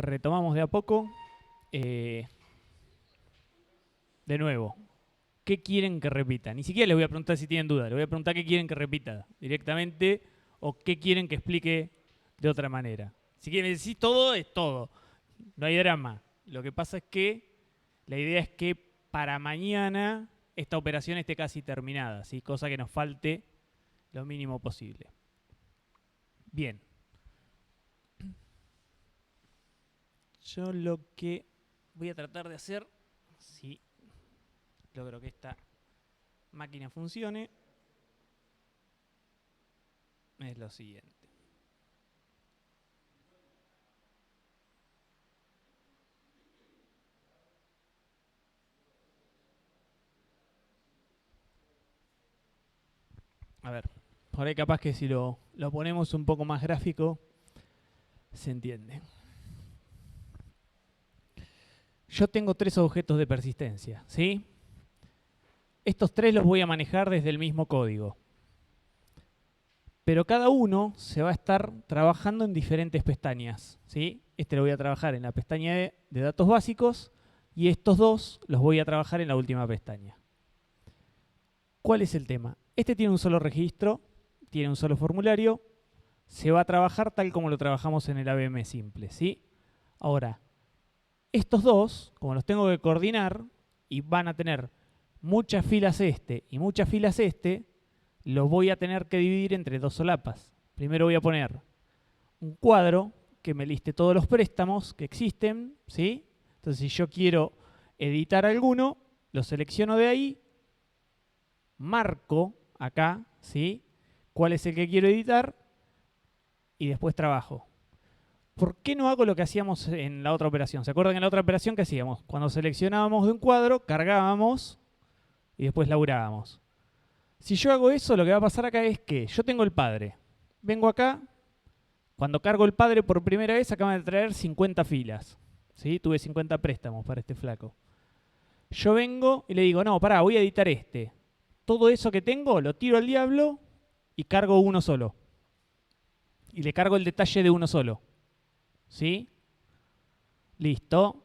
Retomamos de a poco. De nuevo, ¿qué quieren que repita? Ni siquiera les voy a preguntar si tienen duda, les voy a preguntar qué quieren que repita directamente o qué quieren que explique de otra manera. Si quieren decir todo, es todo. No hay drama. Lo que pasa es que la idea es que para mañana esta operación esté casi terminada, ¿sí? Cosa que nos falte lo mínimo posible. Bien. Yo lo que voy a tratar de hacer, si logro que esta máquina funcione, es lo siguiente. A ver, por ahí capaz que si lo ponemos un poco más gráfico, se entiende. Yo tengo 3 objetos de persistencia, ¿sí? Estos 3 los voy a manejar desde el mismo código. Pero cada uno se va a estar trabajando en diferentes pestañas, ¿sí? Este lo voy a trabajar en la pestaña de datos básicos y estos 2 los voy a trabajar en la última pestaña. ¿Cuál es el tema? Este tiene un solo registro, tiene un solo formulario, se va a trabajar tal como lo trabajamos en el ABM simple, ¿sí? Ahora, estos 2, como los tengo que coordinar y van a tener muchas filas este y muchas filas este, los voy a tener que dividir entre 2 solapas. Primero voy a poner un cuadro que me liste todos los préstamos que existen, ¿sí? Entonces, si yo quiero editar alguno, lo selecciono de ahí, marco acá, ¿sí? Cuál es el que quiero editar y después trabajo. ¿Por qué no hago lo que hacíamos en la otra operación? ¿Se acuerdan en la otra operación qué hacíamos? Cuando seleccionábamos de un cuadro, cargábamos y después laburábamos. Si yo hago eso, lo que va a pasar acá es que yo tengo el padre. Vengo acá, cuando cargo el padre por primera vez, acaban de traer 50 filas. ¿Sí? Tuve 50 préstamos para este flaco. Yo vengo y le digo, no, pará, voy a editar este. Todo eso que tengo lo tiro al diablo y cargo uno solo. Y le cargo el detalle de uno solo. ¿Sí? Listo.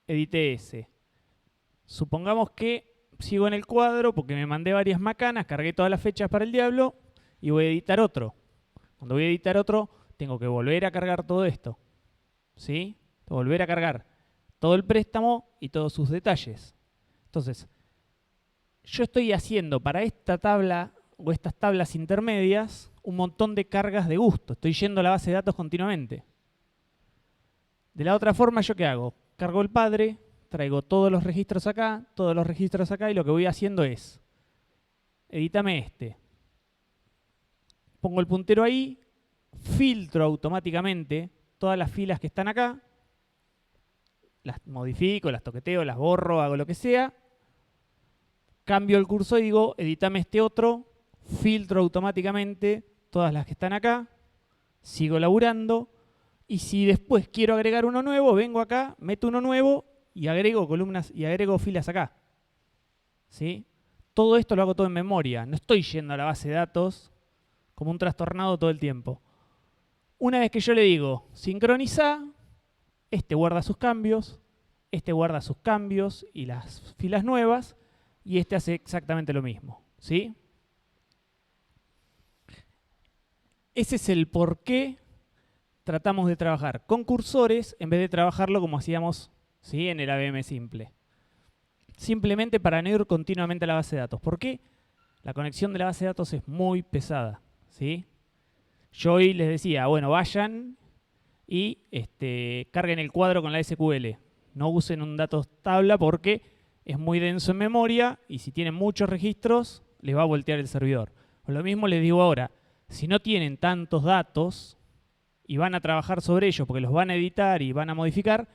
Edité ese. Supongamos que sigo en el cuadro porque me mandé varias macanas, cargué todas las fechas para el diablo y voy a editar otro. Cuando voy a editar otro, tengo que volver a cargar todo esto. ¿Sí? Volver a cargar todo el préstamo y todos sus detalles. Entonces, yo estoy haciendo para esta tabla o estas tablas intermedias un montón de cargas de gusto. Estoy yendo a la base de datos continuamente. De la otra forma, ¿yo qué hago? Cargo el padre, traigo todos los registros acá y lo que voy haciendo es, edítame este. Pongo el puntero ahí, filtro automáticamente todas las filas que están acá, las modifico, las toqueteo, las borro, hago lo que sea, cambio el curso y digo, edítame este otro, filtro automáticamente todas las que están acá, sigo laburando, y si después quiero agregar uno nuevo, vengo acá, meto uno nuevo y agrego columnas y agrego filas acá. ¿Sí? Todo esto lo hago todo en memoria. No estoy yendo a la base de datos como un trastornado todo el tiempo. Una vez que yo le digo sincroniza, este guarda sus cambios y las filas nuevas, y este hace exactamente lo mismo. ¿Sí? Ese es el por qué tratamos de trabajar con cursores en vez de trabajarlo como hacíamos, ¿sí?, en el ABM simple. Simplemente para no ir continuamente a la base de datos. ¿Por qué? La conexión de la base de datos es muy pesada, ¿sí? Yo hoy les decía, bueno, vayan y carguen el cuadro con la SQL. No usen un datos tabla porque es muy denso en memoria y si tienen muchos registros les va a voltear el servidor. Lo mismo les digo ahora, si no tienen tantos datos y van a trabajar sobre ellos porque los van a editar y van a modificar,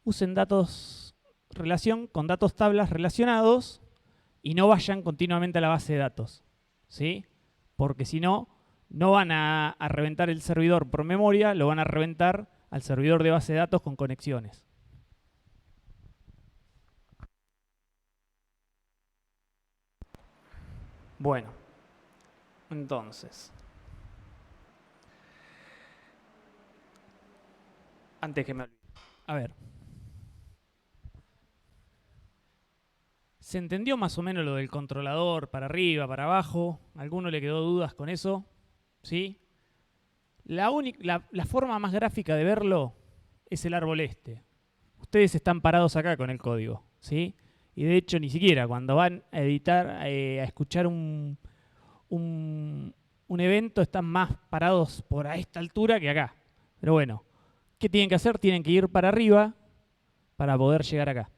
usen datos relación con datos tablas relacionados y no vayan continuamente a la base de datos, ¿sí? Porque si no, no van a reventar el servidor por memoria, lo van a reventar al servidor de base de datos con conexiones. Bueno, entonces, antes que me olvide. A ver. ¿Se entendió más o menos lo del controlador para arriba, para abajo? ¿A alguno le quedó dudas con eso? ¿Sí? La forma más gráfica de verlo es el árbol este. Ustedes están parados acá con el código, ¿sí? Y de hecho ni siquiera cuando van a editar, a escuchar un evento, están más parados por a esta altura que acá. Pero bueno, ¿qué tienen que hacer? Tienen que ir para arriba para poder llegar acá.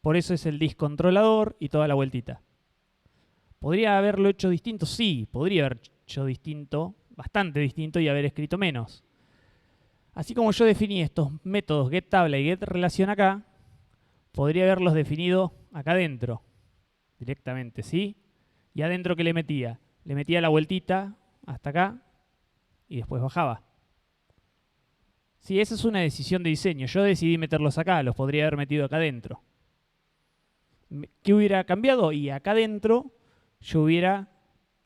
Por eso es el disk controlador y toda la vueltita. ¿Podría haberlo hecho distinto? Sí, podría haber hecho distinto, bastante distinto y haber escrito menos. Así como yo definí estos métodos getTabla y getRelación acá, podría haberlos definido acá adentro, directamente, ¿sí? Y adentro, ¿qué le metía? Le metía la vueltita hasta acá y después bajaba. Sí, esa es una decisión de diseño. Yo decidí meterlos acá, los podría haber metido acá adentro. ¿Qué hubiera cambiado? Y acá adentro yo hubiera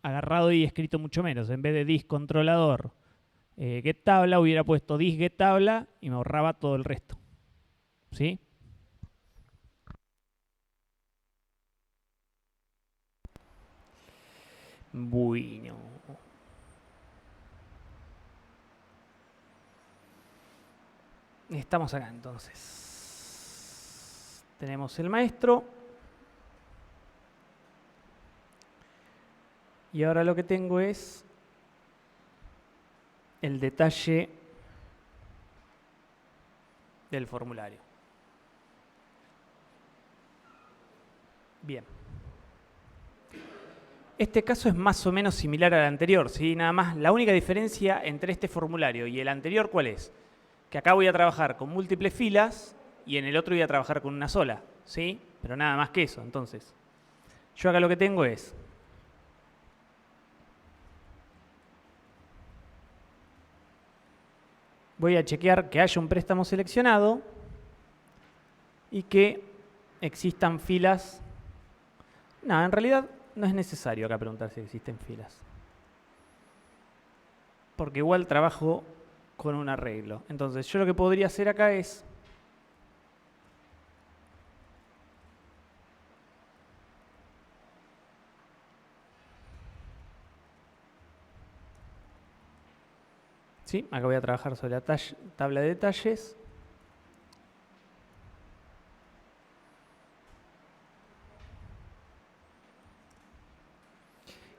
agarrado y escrito mucho menos. En vez de disk controlador getTabla, hubiera puesto disk getTabla y me ahorraba todo el resto. ¿Sí? Bueno. Estamos acá entonces. Tenemos el maestro. Y ahora lo que tengo es el detalle del formulario. Bien. Este caso es más o menos similar al anterior, ¿sí? Nada más, la única diferencia entre este formulario y el anterior, ¿cuál es? Que acá voy a trabajar con múltiples filas y en el otro voy a trabajar con una sola, ¿sí? Pero nada más que eso. Entonces, yo acá lo que tengo es voy a chequear que haya un préstamo seleccionado y que existan filas. No, en realidad no es necesario acá preguntar si existen filas, porque igual trabajo con un arreglo. Entonces, yo lo que podría hacer acá es ¿sí? Acá voy a trabajar sobre la tabla de detalles.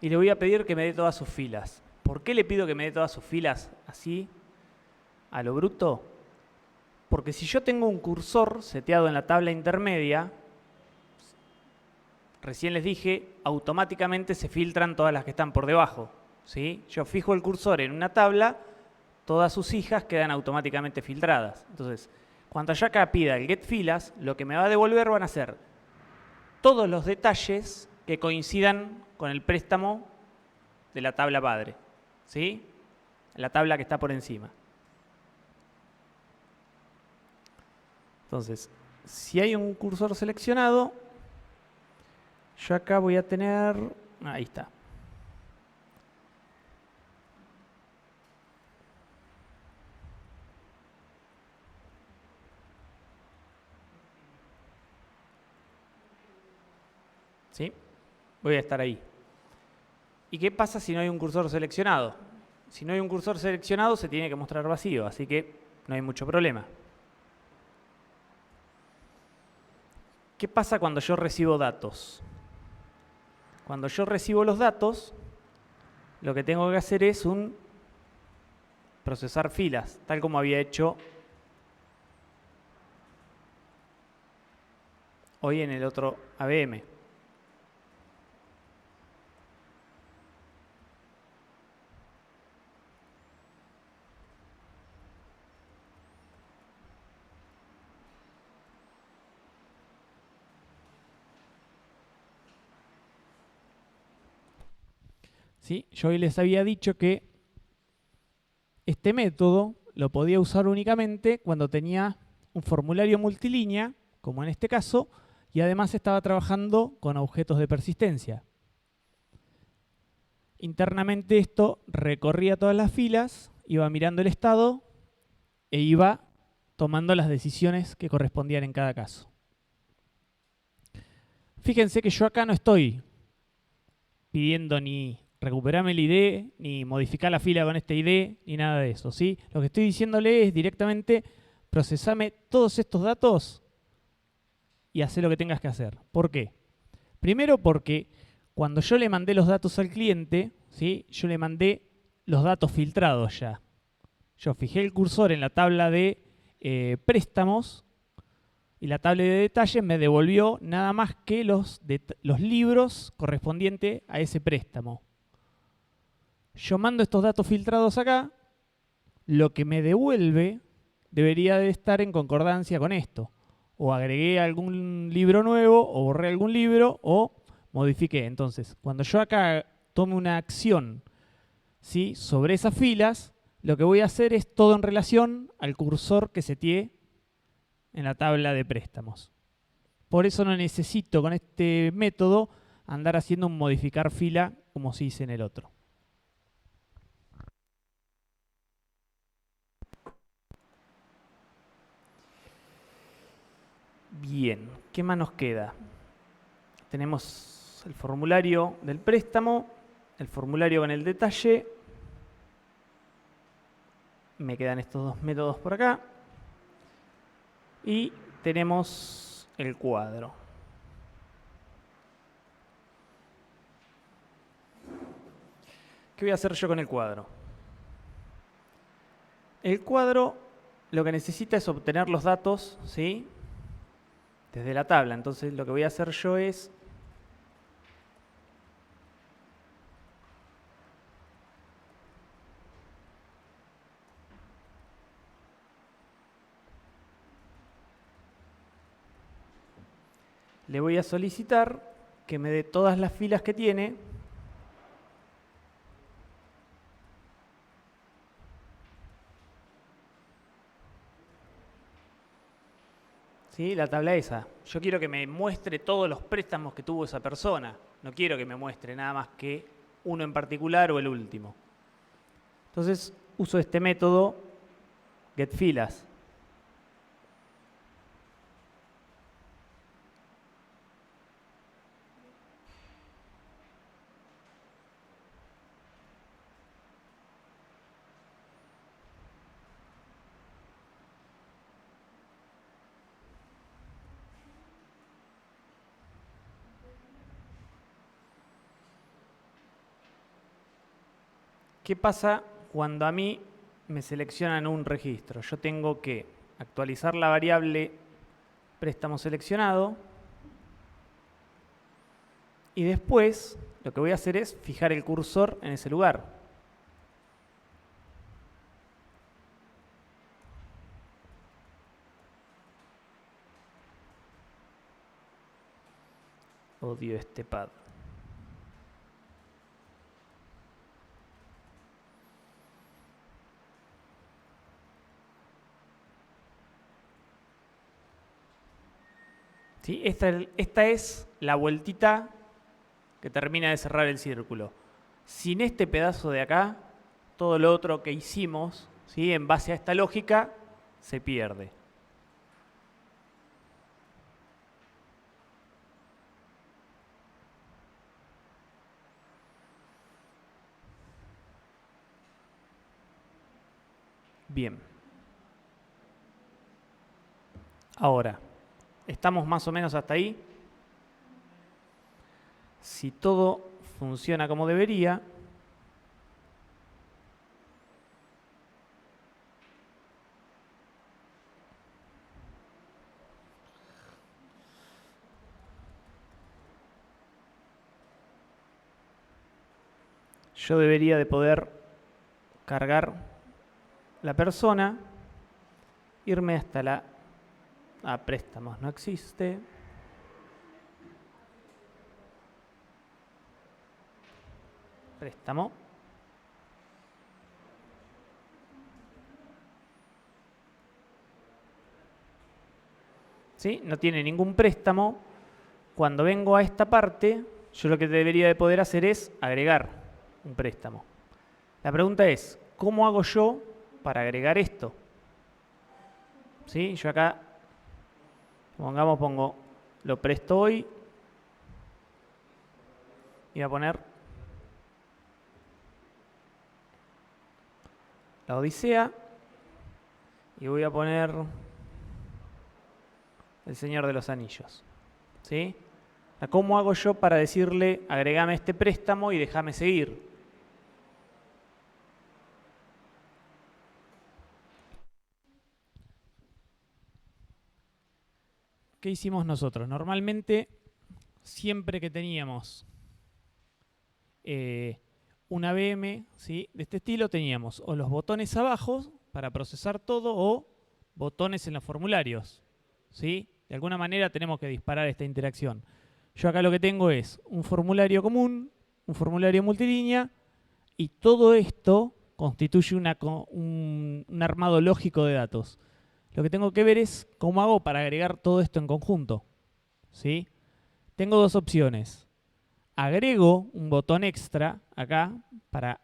Y le voy a pedir que me dé todas sus filas. ¿Por qué le pido que me dé todas sus filas así, a lo bruto? Porque si yo tengo un cursor seteado en la tabla intermedia, recién les dije, automáticamente se filtran todas las que están por debajo, ¿sí? Yo fijo el cursor en una tabla, todas sus hijas quedan automáticamente filtradas. Entonces, cuando yo acá pida el getFilas, lo que me va a devolver van a ser todos los detalles que coincidan con el préstamo de la tabla padre, ¿sí? La tabla que está por encima. Entonces, si hay un cursor seleccionado, yo acá voy a tener, ahí está. ¿Sí? Voy a estar ahí. ¿Y qué pasa si no hay un cursor seleccionado? Si no hay un cursor seleccionado, se tiene que mostrar vacío, así que no hay mucho problema. ¿Qué pasa cuando yo recibo datos? Cuando yo recibo los datos, lo que tengo que hacer es procesar filas, tal como había hecho hoy en el otro ABM. ¿Sí? Yo hoy les había dicho que este método lo podía usar únicamente cuando tenía un formulario multilínea, como en este caso, y además estaba trabajando con objetos de persistencia. Internamente esto recorría todas las filas, iba mirando el estado e iba tomando las decisiones que correspondían en cada caso. Fíjense que yo acá no estoy pidiendo ni recuperarme el ID, ni modificar la fila con este ID, ni nada de eso, ¿sí? Lo que estoy diciéndole es directamente procesame todos estos datos y haz lo que tengas que hacer. ¿Por qué? Primero porque cuando yo le mandé los datos al cliente, ¿sí? Yo le mandé los datos filtrados ya. Yo fijé el cursor en la tabla de préstamos y la tabla de detalles me devolvió nada más que los libros correspondientes a ese préstamo. Yo mando estos datos filtrados acá, lo que me devuelve debería de estar en concordancia con esto. O agregué algún libro nuevo, o borré algún libro, o modifiqué. Entonces, cuando yo acá tome una acción, ¿sí?, sobre esas filas, lo que voy a hacer es todo en relación al cursor que seteé en la tabla de préstamos. Por eso no necesito con este método andar haciendo un modificar fila como se hice en el otro. Bien, ¿qué más nos queda? Tenemos el formulario del préstamo, el formulario con el detalle. Me quedan estos dos métodos por acá. Y tenemos el cuadro. ¿Qué voy a hacer yo con el cuadro? El cuadro lo que necesita es obtener los datos, ¿sí?, desde la tabla. Entonces lo que voy a hacer yo es le voy a solicitar que me dé todas las filas que tiene ¿sí?, la tabla esa. Yo quiero que me muestre todos los préstamos que tuvo esa persona. No quiero que me muestre nada más que uno en particular o el último. Entonces uso este método getFilas. ¿Qué pasa cuando a mí me seleccionan un registro? Yo tengo que actualizar la variable préstamo seleccionado y después lo que voy a hacer es fijar el cursor en ese lugar. Odio este pad. ¿Sí? Esta es la vueltita que termina de cerrar el círculo. Sin este pedazo de acá, todo lo otro que hicimos, ¿sí?, en base a esta lógica, se pierde. Bien. Ahora, ¿estamos más o menos hasta ahí? Si todo funciona como debería, yo debería de poder cargar la persona, irme hasta la... préstamos no existe. Préstamo. ¿Sí? No tiene ningún préstamo. Cuando vengo a esta parte, yo lo que debería de poder hacer es agregar un préstamo. La pregunta es, ¿cómo hago yo para agregar esto? ¿Sí? Yo acá, pongamos, lo presto hoy. Y voy a poner la Odisea. Y voy a poner el Señor de los Anillos. ¿Sí? ¿Cómo hago yo para decirle, agregame este préstamo y déjame seguir? ¿Qué hicimos nosotros? Normalmente, siempre que teníamos una VM, ¿sí?, de este estilo, teníamos o los botones abajo para procesar todo o botones en los formularios. ¿Sí? De alguna manera tenemos que disparar esta interacción. Yo acá lo que tengo es un formulario común, un formulario multilínea, y todo esto constituye un armado lógico de datos. Lo que tengo que ver es cómo hago para agregar todo esto en conjunto. ¿Sí? Tengo dos opciones. Agrego un botón extra acá para,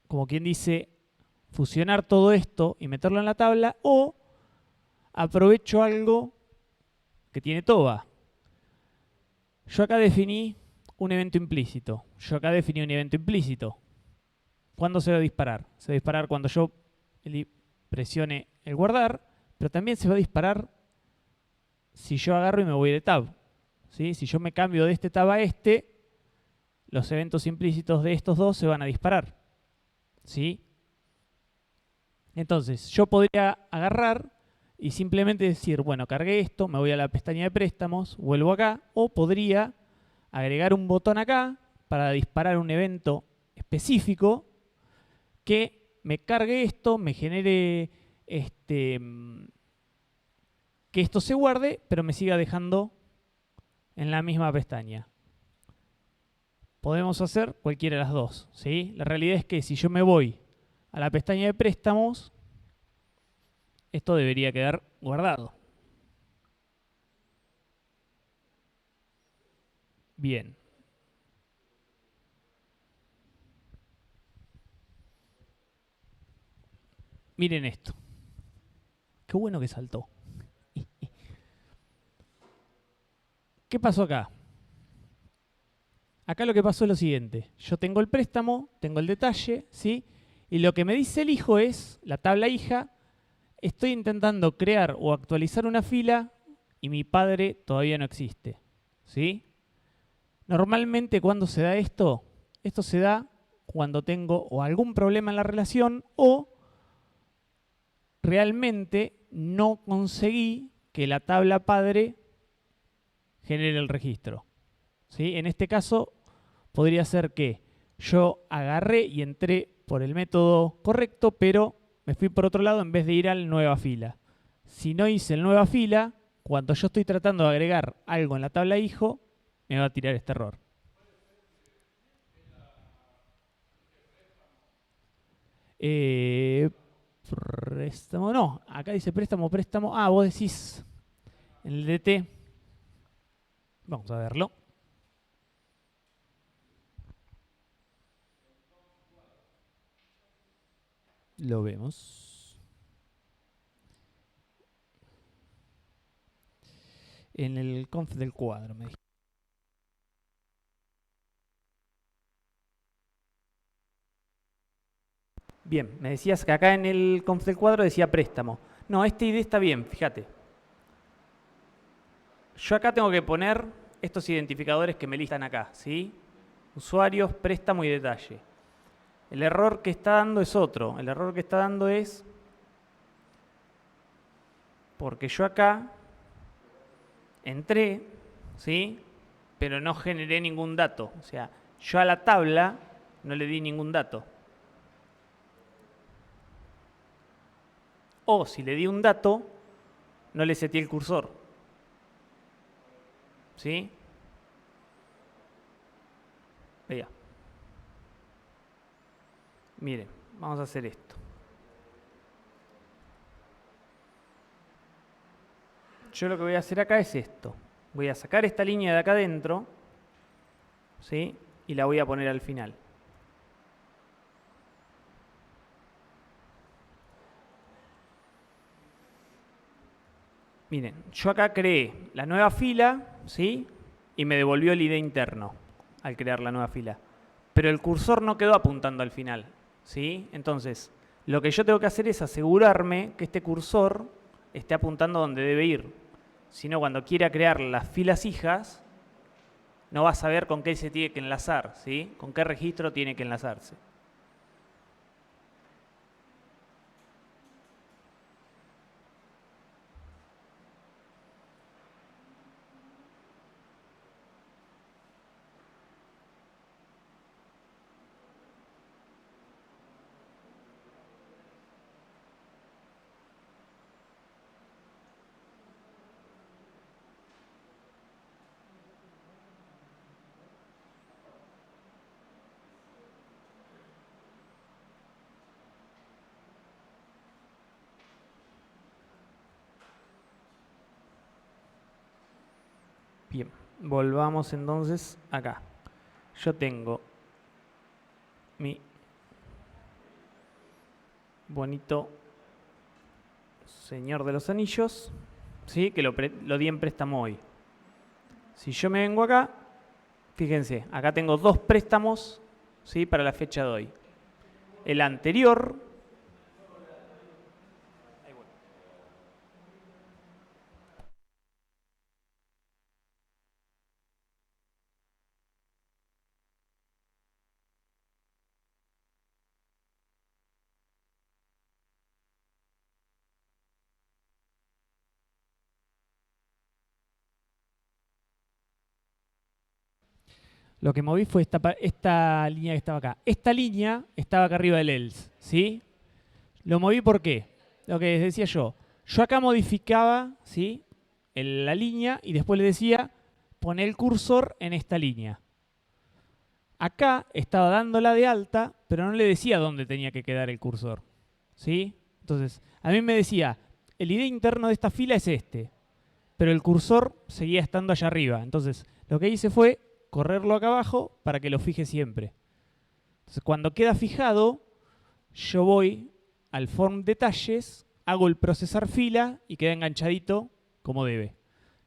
como quien dice, fusionar todo esto y meterlo en la tabla, o aprovecho algo que tiene TOBA. Yo acá definí un evento implícito. ¿Cuándo se va a disparar? Se va a disparar cuando yo presione el guardar, pero también se va a disparar si yo agarro y me voy de tab. ¿Sí? Si yo me cambio de este tab a este, los eventos implícitos de estos dos se van a disparar. ¿Sí? Entonces, yo podría agarrar y simplemente decir, bueno, cargué esto, me voy a la pestaña de préstamos, vuelvo acá, o podría agregar un botón acá para disparar un evento específico que me cargue esto, me genere que esto se guarde, pero me siga dejando en la misma pestaña. Podemos hacer cualquiera de las dos, ¿sí? La realidad es que si yo me voy a la pestaña de préstamos, esto debería quedar guardado. Bien. Miren esto. Qué bueno que saltó. ¿Qué pasó acá? Acá lo que pasó es lo siguiente. Yo tengo el préstamo, tengo el detalle, ¿sí? Y lo que me dice el hijo es, la tabla hija, estoy intentando crear o actualizar una fila y mi padre todavía no existe, ¿sí? Normalmente, ¿cuándo se da esto? Esto se da cuando tengo o algún problema en la relación o realmente no conseguí que la tabla padre genere el registro. ¿Sí? En este caso, podría ser que yo agarré y entré por el método correcto, pero me fui por otro lado en vez de ir al nueva fila. Si no hice el nueva fila, cuando yo estoy tratando de agregar algo en la tabla hijo, me va a tirar este error. Préstamo, no, acá dice préstamo, préstamo. Ah, vos decís en el DT. Vamos a verlo. Lo vemos. En el conf del cuadro, me dije. Bien, me decías que acá en el conf del cuadro decía préstamo. No, esta idea está bien, fíjate. Yo acá tengo que poner estos identificadores que me listan acá, ¿sí? Usuarios, préstamo y detalle. El error que está dando es otro. El error que está dando es porque yo acá entré, ¿sí? Pero no generé ningún dato. O sea, yo a la tabla no le di ningún dato. O si le di un dato, no le seteé el cursor. ¿Sí? Vea. Miren, vamos a hacer esto. Yo lo que voy a hacer acá es esto. Voy a sacar esta línea de acá adentro, ¿sí? Y la voy a poner al final. Miren, yo acá creé la nueva fila, ¿sí? Y me devolvió el ID interno al crear la nueva fila. Pero el cursor no quedó apuntando al final, ¿sí? Entonces, lo que yo tengo que hacer es asegurarme que este cursor esté apuntando donde debe ir. Si no, cuando quiera crear las filas hijas, no va a saber con qué se tiene que enlazar, ¿sí? Con qué registro tiene que enlazarse. Bien, volvamos entonces acá. Yo tengo mi bonito Señor de los Anillos, ¿sí? Que lo di en préstamo hoy. Si yo me vengo acá, fíjense, acá tengo 2 préstamos, ¿sí? Para la fecha de hoy. El anterior, lo que moví fue esta línea que estaba acá. Esta línea estaba acá arriba del else, ¿sí? Lo moví ¿por qué? Lo que les decía yo. Yo acá modificaba, ¿sí? La línea y después le decía poner el cursor en esta línea. Acá estaba dándola de alta, pero no le decía dónde tenía que quedar el cursor, ¿sí? Entonces, a mí me decía, el ID interno de esta fila es este, pero el cursor seguía estando allá arriba. Entonces, lo que hice fue correrlo acá abajo para que lo fije siempre. Entonces, cuando queda fijado, yo voy al form detalles, hago el procesar fila y queda enganchadito como debe.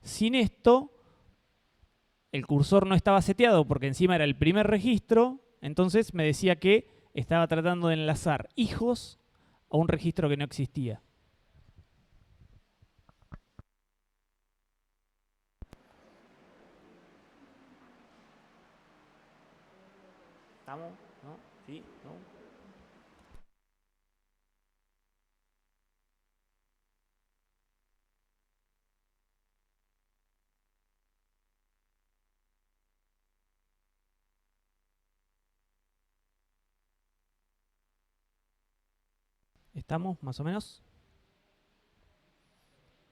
Sin esto, el cursor no estaba seteado porque encima era el primer registro, entonces me decía que estaba tratando de enlazar hijos a un registro que no existía. ¿Estamos? ¿No? ¿Sí? ¿No? ¿Estamos más o menos?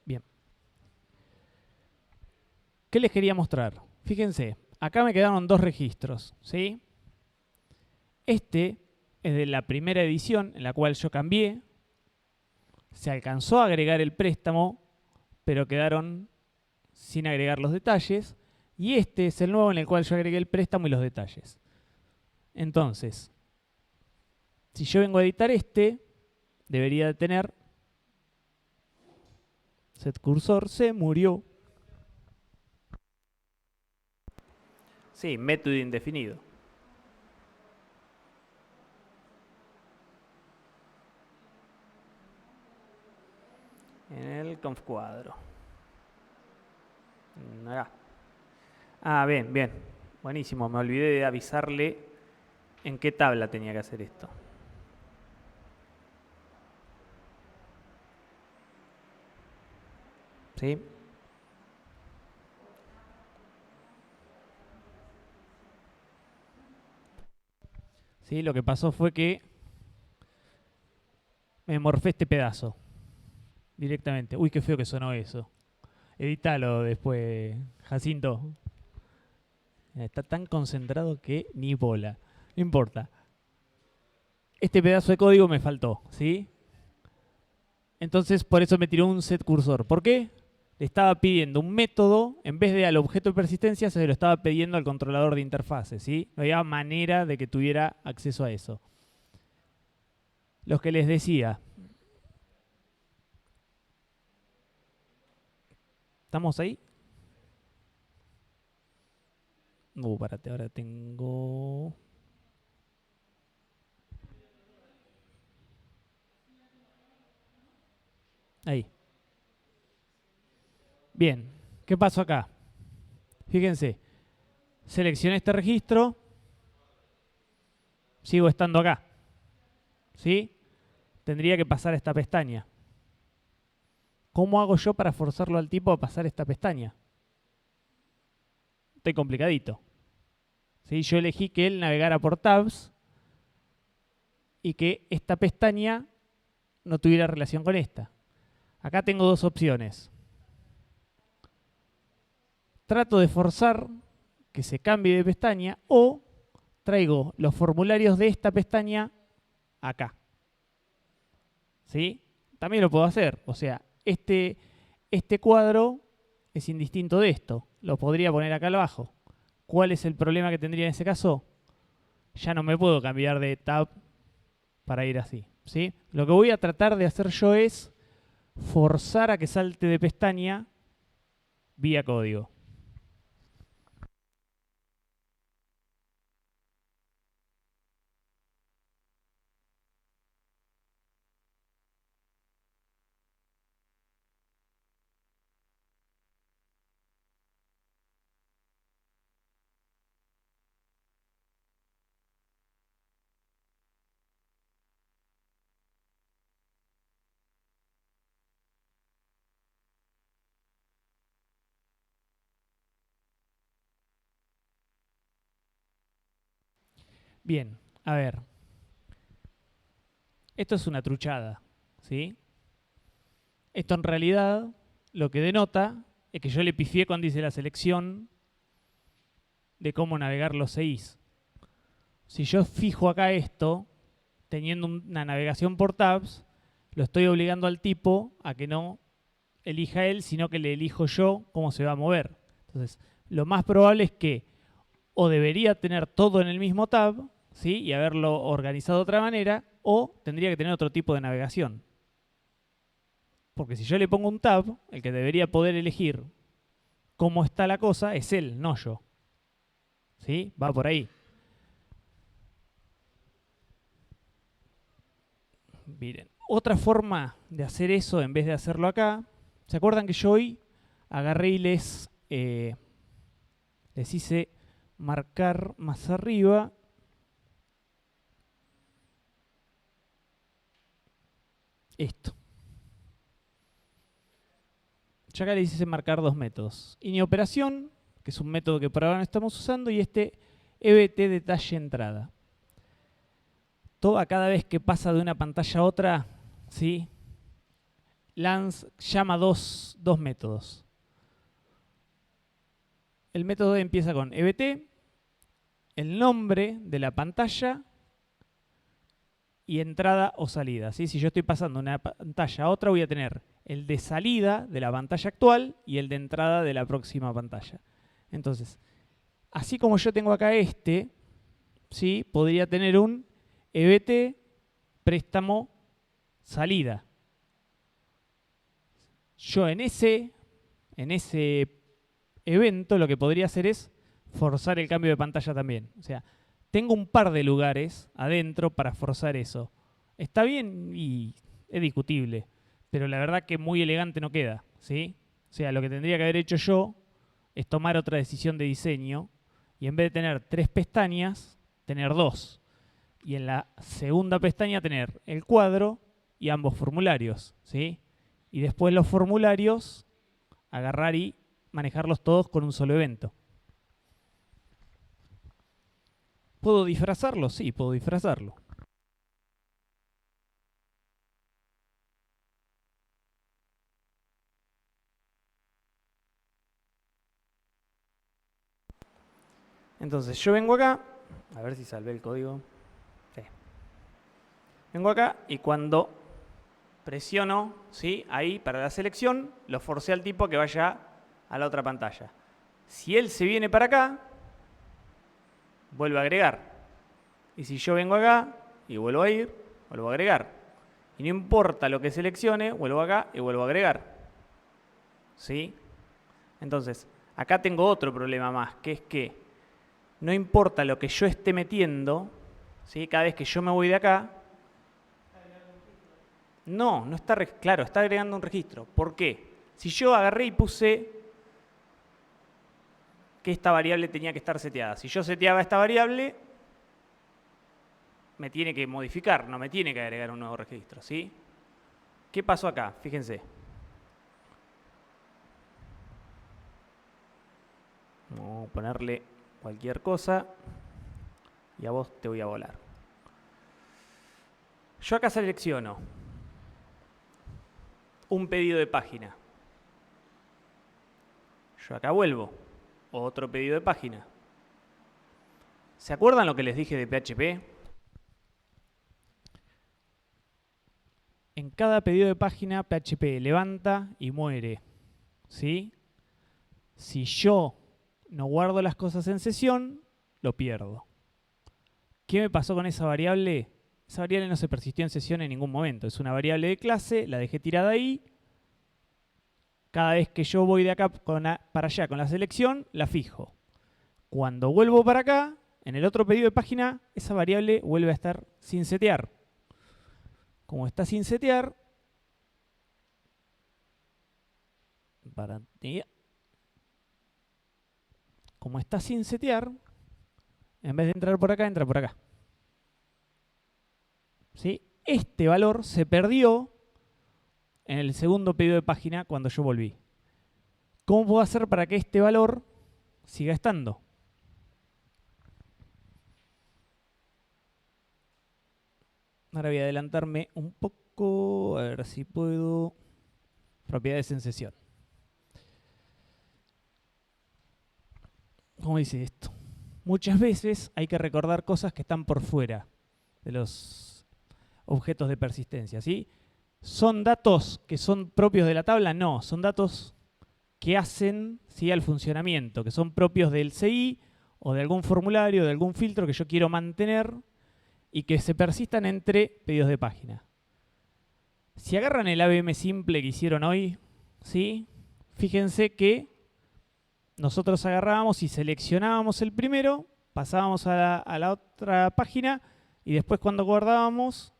Bien. ¿Qué les quería mostrar? Fíjense, acá me quedaron 2 registros, ¿sí? Este es de la primera edición en la cual yo cambié. Se alcanzó a agregar el préstamo, pero quedaron sin agregar los detalles. Y este es el nuevo en el cual yo agregué el préstamo y los detalles. Entonces, si yo vengo a editar este, debería de tener set cursor, se murió. Sí, método indefinido. En el conf cuadro. Acá. Ah, bien, bien. Buenísimo. Me olvidé de avisarle en qué tabla tenía que hacer esto. ¿Sí? Sí, lo que pasó fue que me morfé este pedazo directamente. Uy, qué feo que sonó eso. Edítalo después, Jacinto. Está tan concentrado que ni bola. No importa. Este pedazo de código me faltó, ¿sí? Entonces, por eso me tiró un set cursor. ¿Por qué? Le estaba pidiendo un método, en vez de al objeto de persistencia, se lo estaba pidiendo al controlador de interfase, ¿sí? No había manera de que tuviera acceso a eso. Los que les decía. ¿Estamos ahí? Párate, ahora tengo... Ahí. Bien, ¿qué pasó acá? Fíjense, seleccioné este registro, sigo estando acá. ¿Sí? Tendría que pasar esta pestaña. ¿Cómo hago yo para forzarlo al tipo a pasar esta pestaña? Estoy complicadito. ¿Sí? Yo elegí que él navegara por tabs y que esta pestaña no tuviera relación con esta. Acá tengo dos opciones. Trato de forzar que se cambie de pestaña o traigo los formularios de esta pestaña acá. ¿Sí? También lo puedo hacer. O sea, este cuadro es indistinto de esto. Lo podría poner acá abajo. ¿Cuál es el problema que tendría en ese caso? Ya no me puedo cambiar de tab para ir así. ¿Sí? Lo que voy a tratar de hacer yo es forzar a que salte de pestaña vía código. Bien, a ver. Esto es una truchada, ¿sí? Esto en realidad lo que denota es que yo le pifié cuando hice la selección de cómo navegar los CIs. Si yo fijo acá esto, teniendo una navegación por tabs, lo estoy obligando al tipo a que no elija él, sino que le elijo yo cómo se va a mover. Entonces, lo más probable es que o debería tener todo en el mismo tab, ¿sí? Y haberlo organizado de otra manera, o tendría que tener otro tipo de navegación. Porque si yo le pongo un tab, el que debería poder elegir cómo está la cosa es él, no yo. ¿Sí? Va por ahí. Miren, otra forma de hacer eso en vez de hacerlo acá, ¿se acuerdan que yo hoy agarré y les hice marcar más arriba esto? Yo acá les hice marcar dos métodos. INIOperación, que es un método que por ahora no estamos usando, y este EBT detalle entrada. Toda cada vez que pasa de una pantalla a otra, ¿sí? Lance llama dos métodos. El método empieza con EBT, el nombre de la pantalla y entrada o salida. ¿Sí? Si yo estoy pasando de una pantalla a otra, voy a tener el de salida de la pantalla actual y el de entrada de la próxima pantalla. Entonces, así como yo tengo acá este, ¿sí? Podría tener un EBT préstamo salida. Yo en ese evento lo que podría hacer es forzar el cambio de pantalla también. O sea, tengo un par de lugares adentro para forzar eso. Está bien y es discutible, pero la verdad que muy elegante no queda, ¿sí? O sea, lo que tendría que haber hecho yo es tomar otra decisión de diseño y en vez de tener 3 pestañas, tener 2. Y en la segunda pestaña tener el cuadro y ambos formularios, ¿sí? Y después los formularios, agarrar y manejarlos todos con un solo evento. ¿Puedo disfrazarlo? Sí, puedo disfrazarlo. Entonces yo vengo acá, a ver si salvé el código. Sí. Vengo acá y cuando presiono, ¿sí? Ahí para la selección, lo forcé al tipo a que vaya a la otra pantalla. Si él se viene para acá, vuelve a agregar. Y si yo vengo acá y vuelvo a ir, vuelvo a agregar. Y no importa lo que seleccione, vuelvo acá y vuelvo a agregar. ¿Sí? Entonces, acá tengo otro problema más, que es que no importa lo que yo esté metiendo, ¿sí? Cada vez que yo me voy de acá, no está, claro, está agregando un registro. ¿Por qué? Si yo agarré y puse que esta variable tenía que estar seteada, si yo seteaba esta variable, me tiene que modificar, no me tiene que agregar un nuevo registro, ¿sí? ¿Qué pasó acá? Fíjense. Vamos a ponerle cualquier cosa y a vos te voy a volar. Yo acá selecciono un pedido de página. Yo acá vuelvo. Otro pedido de página. ¿Se acuerdan lo que les dije de PHP? En cada pedido de página, PHP levanta y muere. ¿Sí? Si yo no guardo las cosas en sesión, lo pierdo. ¿Qué me pasó con esa variable? Esa variable no se persistió en sesión en ningún momento. Es una variable de clase, la dejé tirada ahí. Cada vez que yo voy de acá para allá con la selección, la fijo. Cuando vuelvo para acá, en el otro pedido de página, esa variable vuelve a estar sin setear. Como está sin setear, como está sin setear, en vez de entrar por acá, entra por acá. ¿Sí? Este valor se perdió en el segundo pedido de página cuando yo volví. ¿Cómo puedo hacer para que este valor siga estando? Ahora voy a adelantarme un poco, a ver si puedo. Propiedades en sesión. ¿Cómo dice esto? Muchas veces hay que recordar cosas que están por fuera de los objetos de persistencia, ¿sí? ¿Son datos que son propios de la tabla? No, son datos que hacen, ¿sí?, al funcionamiento, que son propios del CI o de algún formulario, de algún filtro que yo quiero mantener y que se persistan entre pedidos de página. Si agarran el ABM simple que hicieron hoy, ¿sí?, fíjense que nosotros agarrábamos y seleccionábamos el primero, pasábamos a la otra página y después cuando guardábamos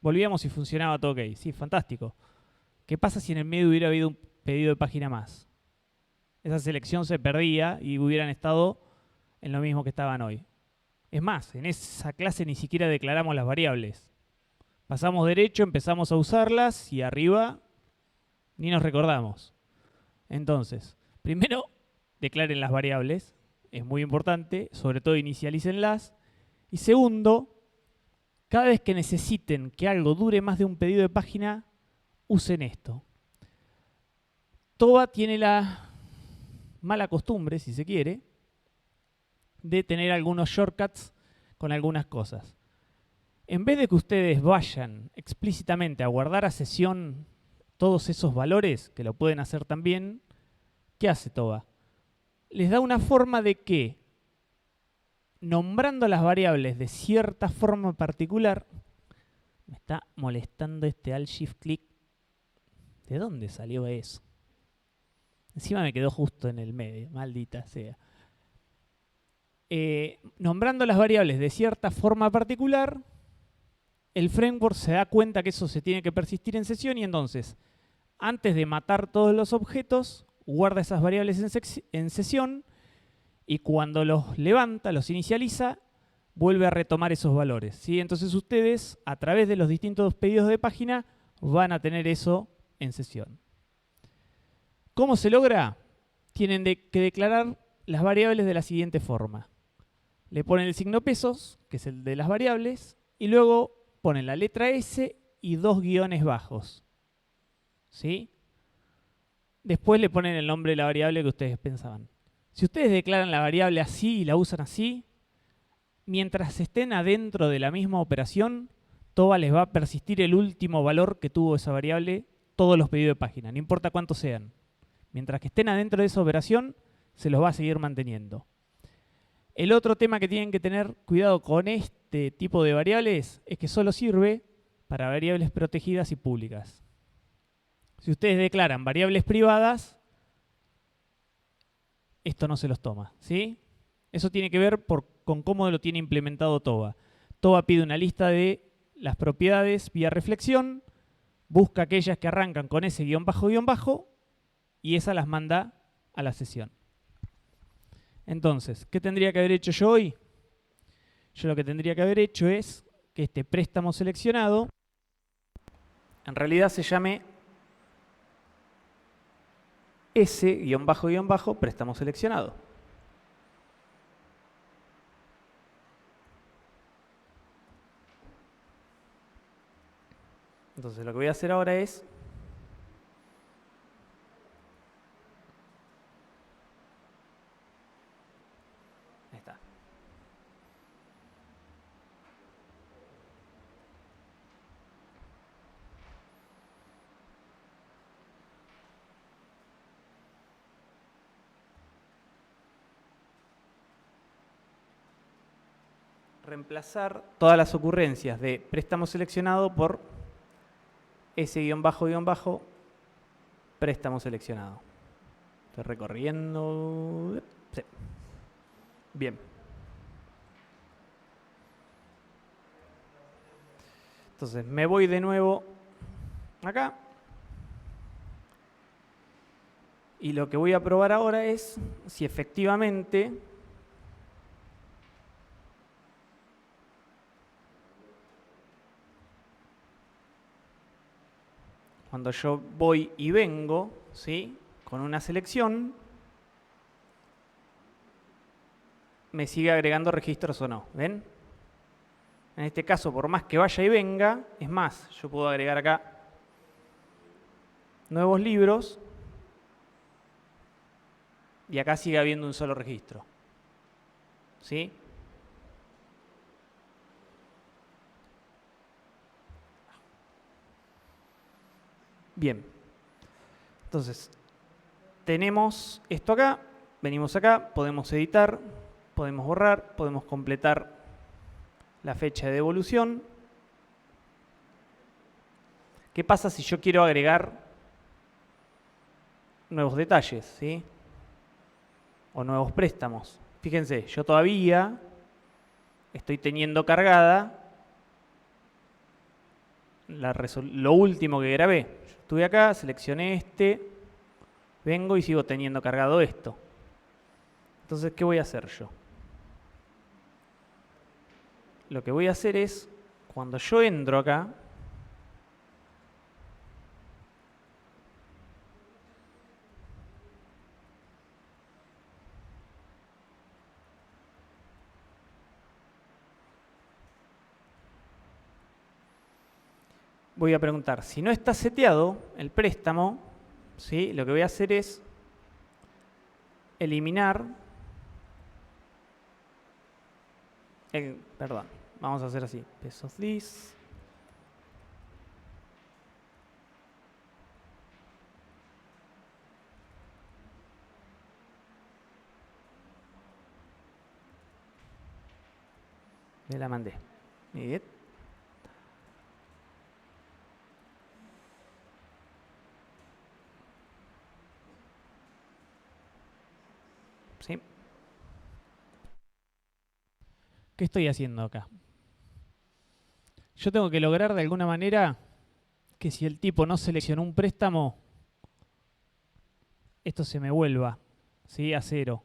volvíamos y funcionaba todo ok. Sí, fantástico. ¿Qué pasa si en el medio hubiera habido un pedido de página más? Esa selección se perdía y hubieran estado en lo mismo que estaban hoy. Es más, en esa clase ni siquiera declaramos las variables. Pasamos derecho, empezamos a usarlas y arriba ni nos recordamos. Entonces, primero, declaren las variables. Es muy importante, sobre todo inicialícenlas. Y segundo, cada vez que necesiten que algo dure más de un pedido de página, usen esto. TOBA tiene la mala costumbre, si se quiere, de tener algunos shortcuts con algunas cosas. En vez de que ustedes vayan explícitamente a guardar a sesión todos esos valores, que lo pueden hacer también, ¿qué hace TOBA? Les da una forma de que, nombrando las variables de cierta forma particular, me está molestando este Alt-Shift-Click. ¿De dónde salió eso? Encima me quedó justo en el medio, maldita sea. Nombrando las variables de cierta forma particular, el framework se da cuenta que eso se tiene que persistir en sesión y entonces, antes de matar todos los objetos, guarda esas variables en sesión y cuando los levanta, los inicializa, vuelve a retomar esos valores, ¿sí? Entonces ustedes, a través de los distintos pedidos de página, van a tener eso en sesión. ¿Cómo se logra? Tienen que declarar las variables de la siguiente forma. Le ponen el signo pesos, que es el de las variables, y luego ponen la letra S y 2 guiones bajos. ¿Sí? Después le ponen el nombre de la variable que ustedes pensaban. Si ustedes declaran la variable así y la usan así, mientras estén adentro de la misma operación, TOBA les va a persistir el último valor que tuvo esa variable todos los pedidos de página, no importa cuántos sean. Mientras que estén adentro de esa operación, se los va a seguir manteniendo. El otro tema que tienen que tener cuidado con este tipo de variables es que solo sirve para variables protegidas y públicas. Si ustedes declaran variables privadas, esto no se los toma, ¿sí? Eso tiene que ver con cómo lo tiene implementado TOBA. TOBA pide una lista de las propiedades vía reflexión, busca aquellas que arrancan con ese guión bajo, y esas las manda a la sesión. Entonces, ¿qué tendría que haber hecho yo hoy? Yo lo que tendría que haber hecho es que este préstamo seleccionado en realidad se llame S-, préstamo seleccionado. Entonces lo que voy a hacer ahora es ahí está. Reemplazar todas las ocurrencias de préstamo seleccionado por S-, préstamo seleccionado. Estoy recorriendo. Sí. Bien. Entonces me voy de nuevo acá. Y lo que voy a probar ahora es si efectivamente cuando yo voy y vengo, ¿sí?, con una selección, me sigue agregando registros o no. ¿Ven? En este caso, por más que vaya y venga, es más, yo puedo agregar acá nuevos libros y acá sigue habiendo un solo registro. ¿Sí? Bien. Entonces, tenemos esto acá, venimos acá, podemos editar, podemos borrar, podemos completar la fecha de devolución. ¿Qué pasa si yo quiero agregar nuevos detalles, ¿sí?, o nuevos préstamos? Fíjense, yo todavía estoy teniendo cargada lo último que grabé. Yo estuve acá, seleccioné este, vengo y sigo teniendo cargado esto. Entonces, ¿qué voy a hacer yo? Lo que voy a hacer es, cuando yo entro acá, voy a preguntar, si no está seteado el préstamo, ¿sí?, lo que voy a hacer es eliminar, perdón, vamos a hacer así, pesos this, me la mandé. Bien. ¿Sí? ¿Qué estoy haciendo acá? Yo tengo que lograr de alguna manera que si el tipo no seleccionó un préstamo, esto se me vuelva, ¿sí?, a cero.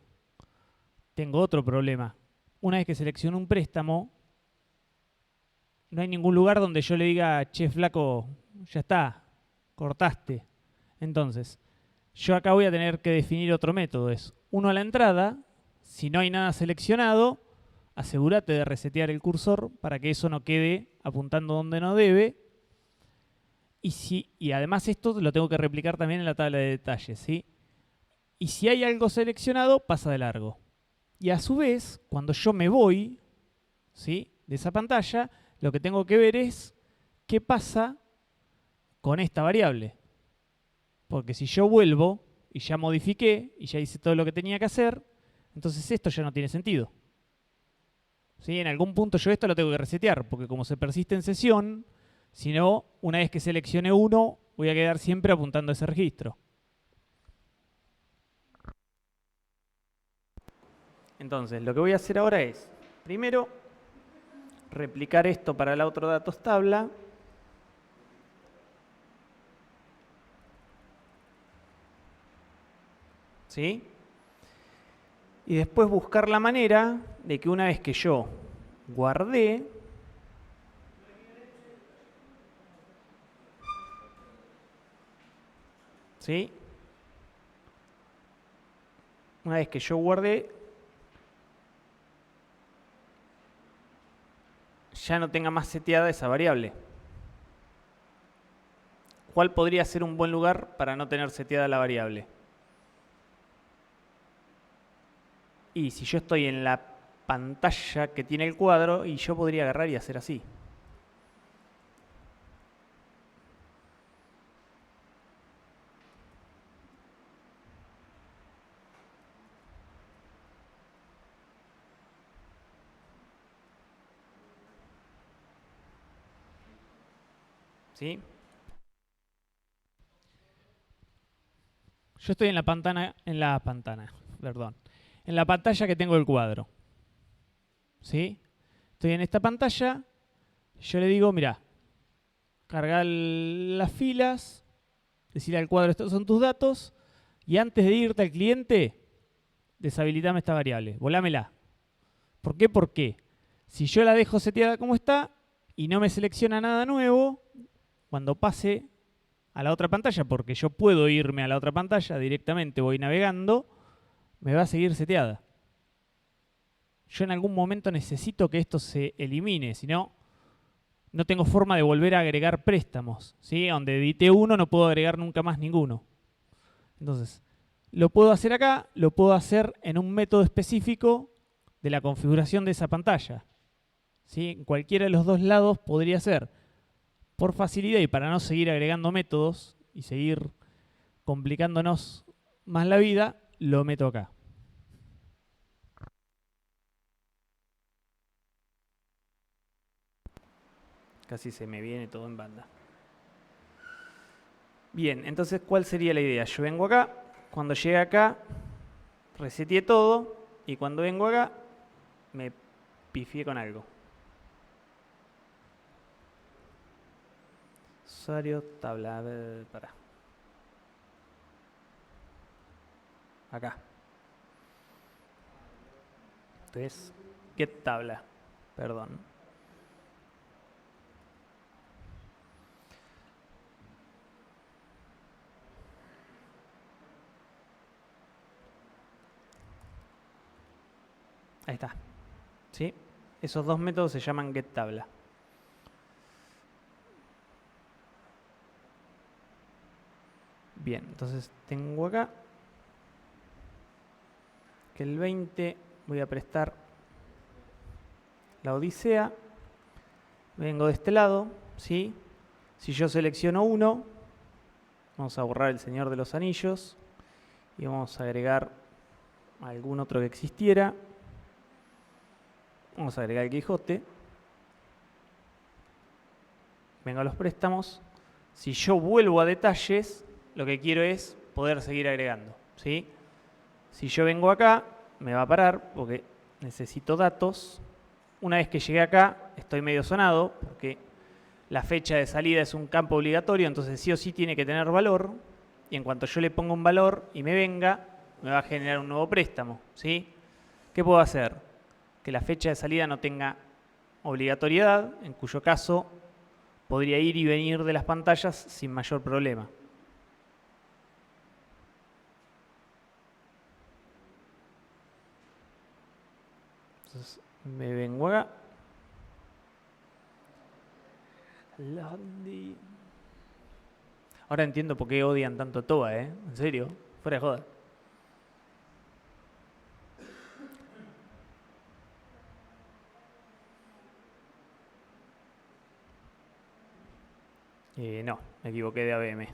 Tengo otro problema. Una vez que selecciono un préstamo, no hay ningún lugar donde yo le diga, che, flaco, ya está, cortaste. Entonces, yo acá voy a tener que definir otro método. Es uno a la entrada, si no hay nada seleccionado, asegúrate de resetear el cursor para que eso no quede apuntando donde no debe. Y además esto lo tengo que replicar también en la tabla de detalles, ¿sí? Y si hay algo seleccionado, pasa de largo. Y a su vez, cuando yo me voy, ¿sí?, de esa pantalla, lo que tengo que ver es qué pasa con esta variable. Porque si yo vuelvo y ya modifiqué y ya hice todo lo que tenía que hacer, entonces esto ya no tiene sentido. ¿Sí? En algún punto yo esto lo tengo que resetear, porque como se persiste en sesión, si no, una vez que seleccione uno, voy a quedar siempre apuntando a ese registro. Entonces, lo que voy a hacer ahora es, primero, replicar esto para la otro datos tabla. ¿Sí? Y después buscar la manera de que una vez que yo guardé, ¿sí? Una vez que yo guardé, ya no tenga más seteada esa variable. ¿Cuál podría ser un buen lugar para no tener seteada la variable? Y si yo estoy en la pantalla que tiene el cuadro, y yo podría agarrar y hacer así. ¿Sí? Yo estoy en la pantalla que tengo el cuadro. ¿Sí? Estoy en esta pantalla, yo le digo, mira, cargar las filas, decirle al cuadro, estos son tus datos, y antes de irte al cliente, deshabilitame esta variable, volámela. ¿Por qué? Porque si yo la dejo seteada como está y no me selecciona nada nuevo, cuando pase a la otra pantalla, porque yo puedo irme a la otra pantalla directamente, voy navegando, me va a seguir seteada. Yo en algún momento necesito que esto se elimine, si no, no tengo forma de volver a agregar préstamos. ¿Sí? Donde edité uno no puedo agregar nunca más ninguno. Entonces, lo puedo hacer acá, lo puedo hacer en un método específico de la configuración de esa pantalla. ¿Sí? En cualquiera de los dos lados podría ser. Por facilidad y para no seguir agregando métodos y seguir complicándonos más la vida, lo meto acá. Casi se me viene todo en banda. Bien, entonces, ¿cuál sería la idea? Yo vengo acá, cuando llegue acá, reseteé todo, y cuando vengo acá, me pifié con algo. Usuario, tabla, a ver, para. Acá. Entonces, get tabla, perdón. Ahí está. ¿Sí? Esos dos métodos se llaman getTabla. Bien, entonces tengo acá que el 20 voy a prestar la Odisea. Vengo de este lado, ¿sí? Si yo selecciono uno, vamos a borrar el Señor de los Anillos y vamos a agregar algún otro que existiera. Vamos a agregar el Quijote. Vengo a los préstamos. Si yo vuelvo a detalles, lo que quiero es poder seguir agregando, ¿sí? Si yo vengo acá, me va a parar porque necesito datos. Una vez que llegué acá, estoy medio sonado porque la fecha de salida es un campo obligatorio, entonces sí o sí tiene que tener valor. Y en cuanto yo le ponga un valor y me venga, me va a generar un nuevo préstamo, ¿sí? ¿Qué puedo hacer? Que la fecha de salida no tenga obligatoriedad, en cuyo caso podría ir y venir de las pantallas sin mayor problema. Entonces me vengo acá. Ahora entiendo por qué odian tanto a Toba, ¿eh? En serio, fuera de joda. No, me equivoqué de ABM.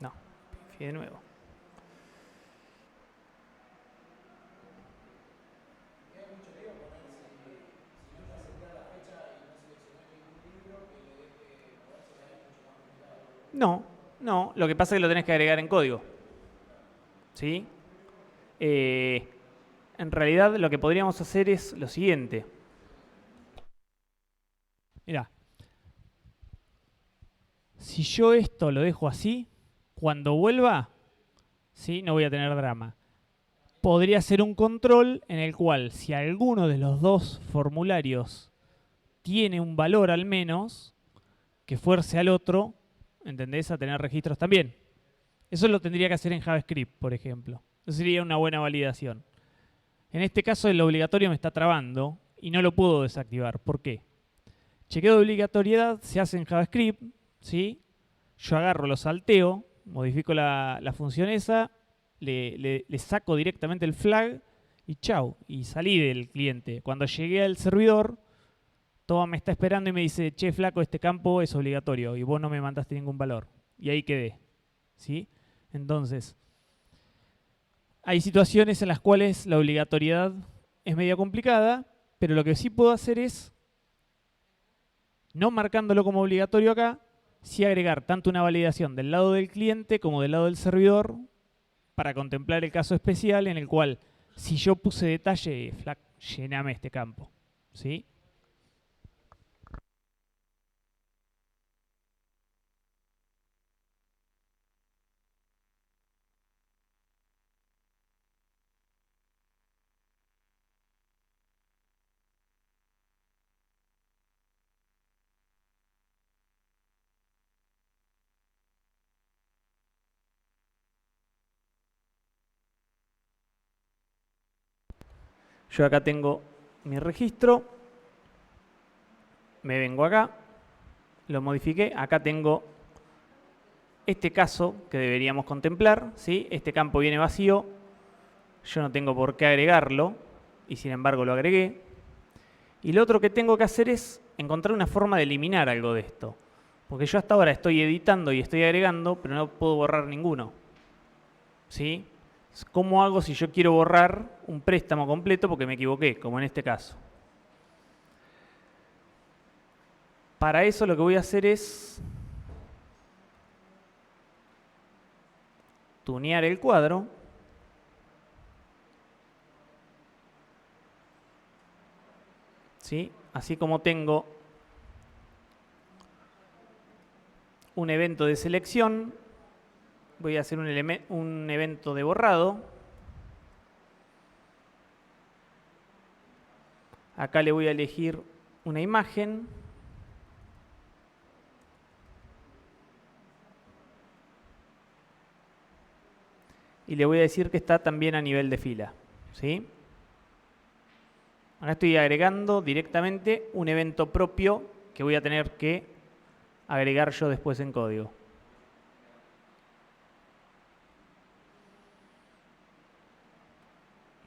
No, pifié de nuevo. No, no. Lo que pasa es que lo tenés que agregar en código. ¿Sí? En realidad lo que podríamos hacer es lo siguiente. Mirá. Si yo esto lo dejo así, cuando vuelva, ¿sí? No voy a tener drama. Podría ser un control en el cual si alguno de los dos formularios tiene un valor al menos, que fuerce al otro, ¿entendés? A tener registros también. Eso lo tendría que hacer en JavaScript, por ejemplo. Eso sería una buena validación. En este caso el obligatorio me está trabando y no lo puedo desactivar. ¿Por qué? Chequeo de obligatoriedad se hace en JavaScript, ¿sí? Yo agarro, lo salteo, modifico la función esa, le saco directamente el flag y chau, y salí del cliente. Cuando llegué al servidor, todo me está esperando y me dice, che, flaco, este campo es obligatorio y vos no me mandaste ningún valor. Y ahí quedé, ¿sí? Entonces, hay situaciones en las cuales la obligatoriedad es media complicada, pero lo que sí puedo hacer es, no marcándolo como obligatorio acá, sí agregar tanto una validación del lado del cliente como del lado del servidor para contemplar el caso especial en el cual, si yo puse detalle, flag, llename este campo, ¿sí? Yo acá tengo mi registro, me vengo acá, lo modifiqué, acá tengo este caso que deberíamos contemplar, ¿sí? Este campo viene vacío, yo no tengo por qué agregarlo, y sin embargo lo agregué. Y lo otro que tengo que hacer es encontrar una forma de eliminar algo de esto. Porque yo hasta ahora estoy editando y estoy agregando, pero no puedo borrar ninguno. ¿Sí? ¿Cómo hago si yo quiero borrar un préstamo completo porque me equivoqué, como en este caso? Para eso lo que voy a hacer es tunear el cuadro. ¿Sí? Así como tengo un evento de selección, voy a hacer un evento de borrado. Acá le voy a elegir una imagen. Y le voy a decir que está también a nivel de fila. ¿Sí? Ahora estoy agregando directamente un evento propio que voy a tener que agregar yo después en código.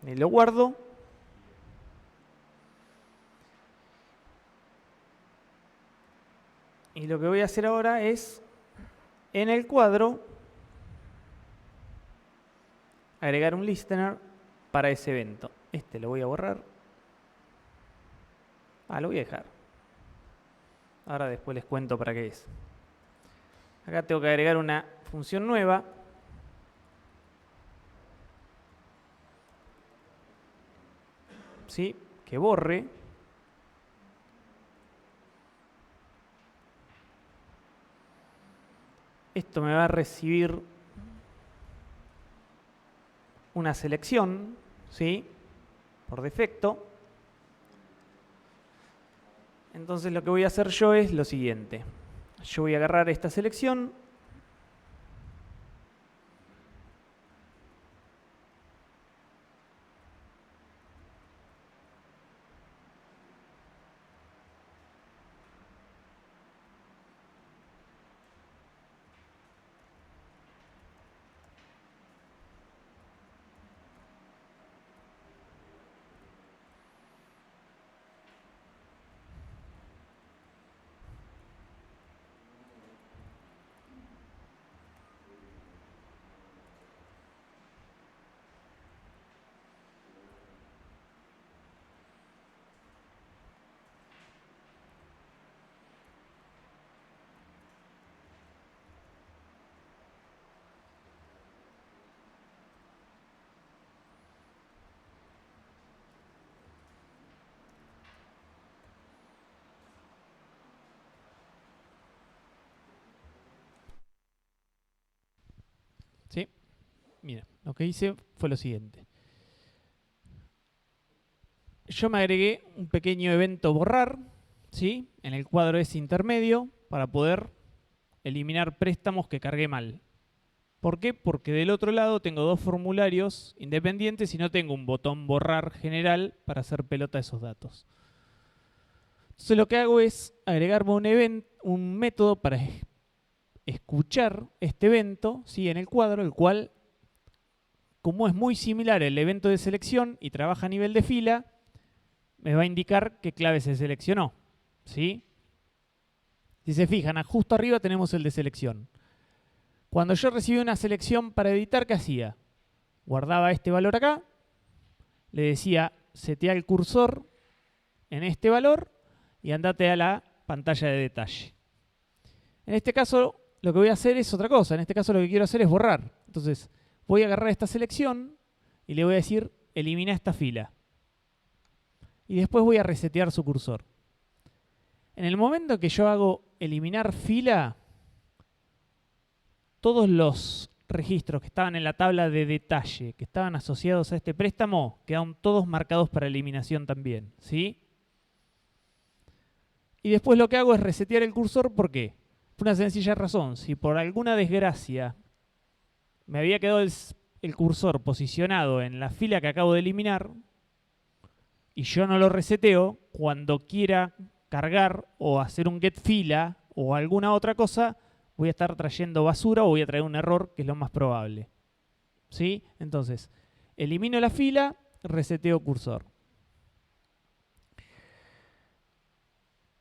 Y lo guardo. Y lo que voy a hacer ahora es, en el cuadro, agregar un listener para ese evento. Este lo voy a borrar. Lo voy a dejar. Ahora después les cuento para qué es. Acá tengo que agregar una función nueva. ¿Sí? Que borre. Esto me va a recibir una selección, ¿sí? Por defecto. Entonces lo que voy a hacer yo es lo siguiente. Yo voy a agarrar esta selección. Miren, lo que hice fue lo siguiente. Yo me agregué un pequeño evento borrar, ¿sí? En el cuadro ese intermedio para poder eliminar préstamos que cargué mal. ¿Por qué? Porque del otro lado tengo dos formularios independientes y no tengo un botón borrar general para hacer pelota esos datos. Entonces lo que hago es agregarme un método para escuchar este evento, ¿sí? En el cuadro, el cual, como es muy similar al evento de selección y trabaja a nivel de fila, me va a indicar qué clave se seleccionó, ¿sí? Si se fijan, justo arriba tenemos el de selección. Cuando yo recibí una selección para editar, ¿qué hacía? Guardaba este valor acá, le decía setea el cursor en este valor y andate a la pantalla de detalle. En este caso, lo que voy a hacer es otra cosa. En este caso, lo que quiero hacer es borrar. Entonces, voy a agarrar esta selección y le voy a decir elimina esta fila. Y después voy a resetear su cursor. En el momento que yo hago eliminar fila, todos los registros que estaban en la tabla de detalle, que estaban asociados a este préstamo, quedaron todos marcados para eliminación también, ¿sí? Y después lo que hago es resetear el cursor, ¿por qué? Por una sencilla razón. Si por alguna desgracia me había quedado el cursor posicionado en la fila que acabo de eliminar y yo no lo reseteo, cuando quiera cargar o hacer un get fila o alguna otra cosa, voy a estar trayendo basura o voy a traer un error, que es lo más probable. ¿Sí? Entonces, elimino la fila, reseteo cursor.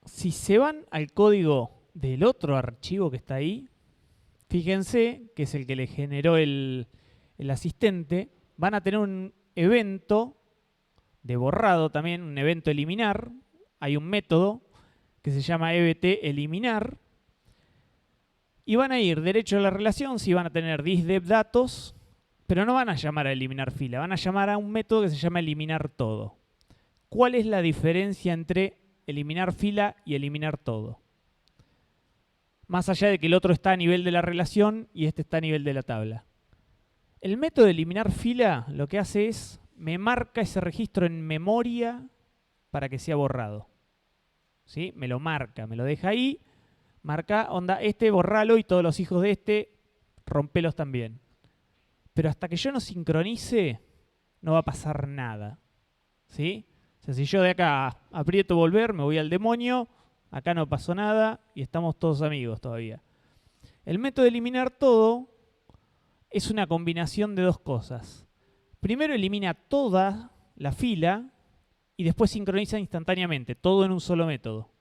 Si se van al código del otro archivo que está ahí, fíjense que es el que le generó el asistente, van a tener un evento de borrado también, un evento eliminar. Hay un método que se llama ebteliminar. Y van a ir derecho a la relación, si van a tener thisDevDatos, pero no van a llamar a eliminar fila, van a llamar a un método que se llama eliminar todo. ¿Cuál es la diferencia entre eliminar fila y eliminar todo? Más allá de que el otro está a nivel de la relación y este está a nivel de la tabla. El método de eliminar fila lo que hace es, me marca ese registro en memoria para que sea borrado. ¿Sí? Me lo marca, me lo deja ahí, marca, onda, este borralo y todos los hijos de este, rompelos también. Pero hasta que yo no sincronice, no va a pasar nada. ¿Sí? O sea, si yo de acá aprieto volver, me voy al demonio, acá no pasó nada y estamos todos amigos todavía. El método de eliminar todo es una combinación de dos cosas. Primero elimina toda la fila y después sincroniza instantáneamente, todo en un solo método.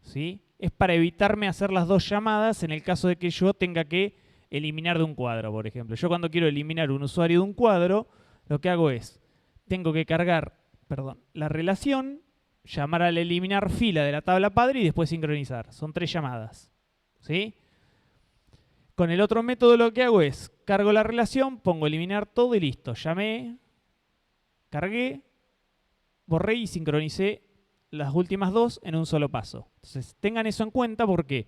¿Sí? Es para evitarme hacer las dos llamadas en el caso de que yo tenga que eliminar de un cuadro, por ejemplo. Yo cuando quiero eliminar un usuario de un cuadro, lo que hago es, tengo que cargar, la relación, llamar al eliminar fila de la tabla padre y después sincronizar. Son 3 llamadas. ¿Sí? Con el otro método lo que hago es, cargo la relación, pongo eliminar todo y listo. Llamé, cargué, borré y sincronicé las últimas dos en un solo paso. Entonces tengan eso en cuenta, ¿por qué?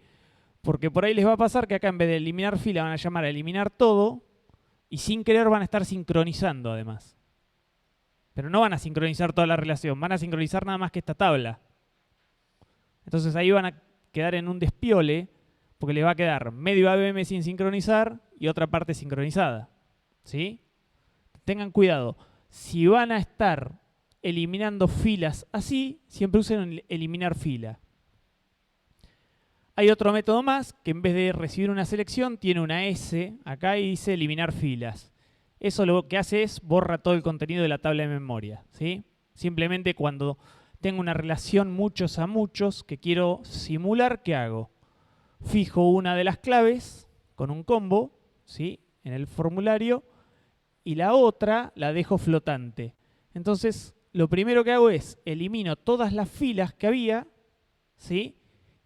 Porque por ahí les va a pasar que acá en vez de eliminar fila van a llamar a eliminar todo y sin querer van a estar sincronizando además. Pero no van a sincronizar toda la relación, van a sincronizar nada más que esta tabla. Entonces ahí van a quedar en un despiole porque les va a quedar medio ABM sin sincronizar y otra parte sincronizada. ¿Sí? Tengan cuidado. Si van a estar eliminando filas así, siempre usen eliminar fila. Hay otro método más que en vez de recibir una selección tiene una S acá y dice eliminar filas. Eso lo que hace es borra todo el contenido de la tabla de memoria. ¿Sí? Simplemente cuando tengo una relación muchos a muchos que quiero simular, ¿qué hago? Fijo una de las claves con un combo, ¿sí? En el formulario y la otra la dejo flotante. Entonces, lo primero que hago es elimino todas las filas que había, ¿sí?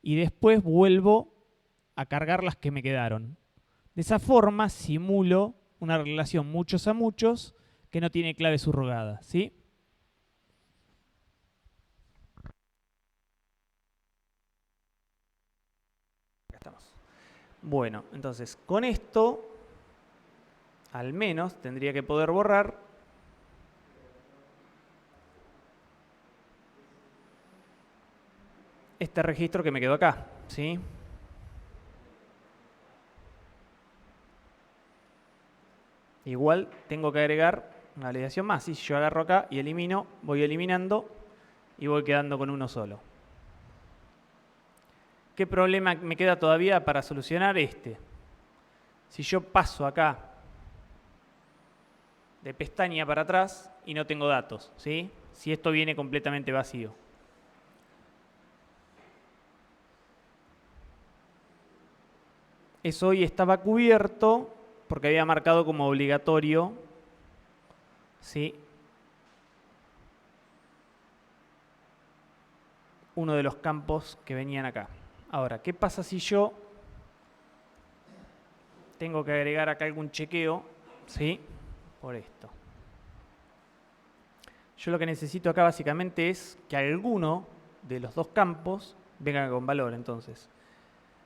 Y después vuelvo a cargar las que me quedaron. De esa forma simulo una relación muchos a muchos que no tiene clave subrogada, ¿sí? Acá estamos. Bueno, entonces con esto al menos tendría que poder borrar este registro que me quedó acá, ¿sí? Igual tengo que agregar una validación más. Si yo agarro acá y elimino, voy eliminando y voy quedando con uno solo. ¿Qué problema me queda todavía para solucionar este? Si yo paso acá de pestaña para atrás y no tengo datos, ¿sí? Si esto viene completamente vacío. Eso hoy estaba cubierto porque había marcado como obligatorio, ¿sí?, uno de los campos que venían acá. Ahora, ¿qué pasa si yo tengo que agregar acá algún chequeo, ¿sí?, por esto? Yo lo que necesito acá básicamente es que alguno de los dos campos venga con valor. Entonces,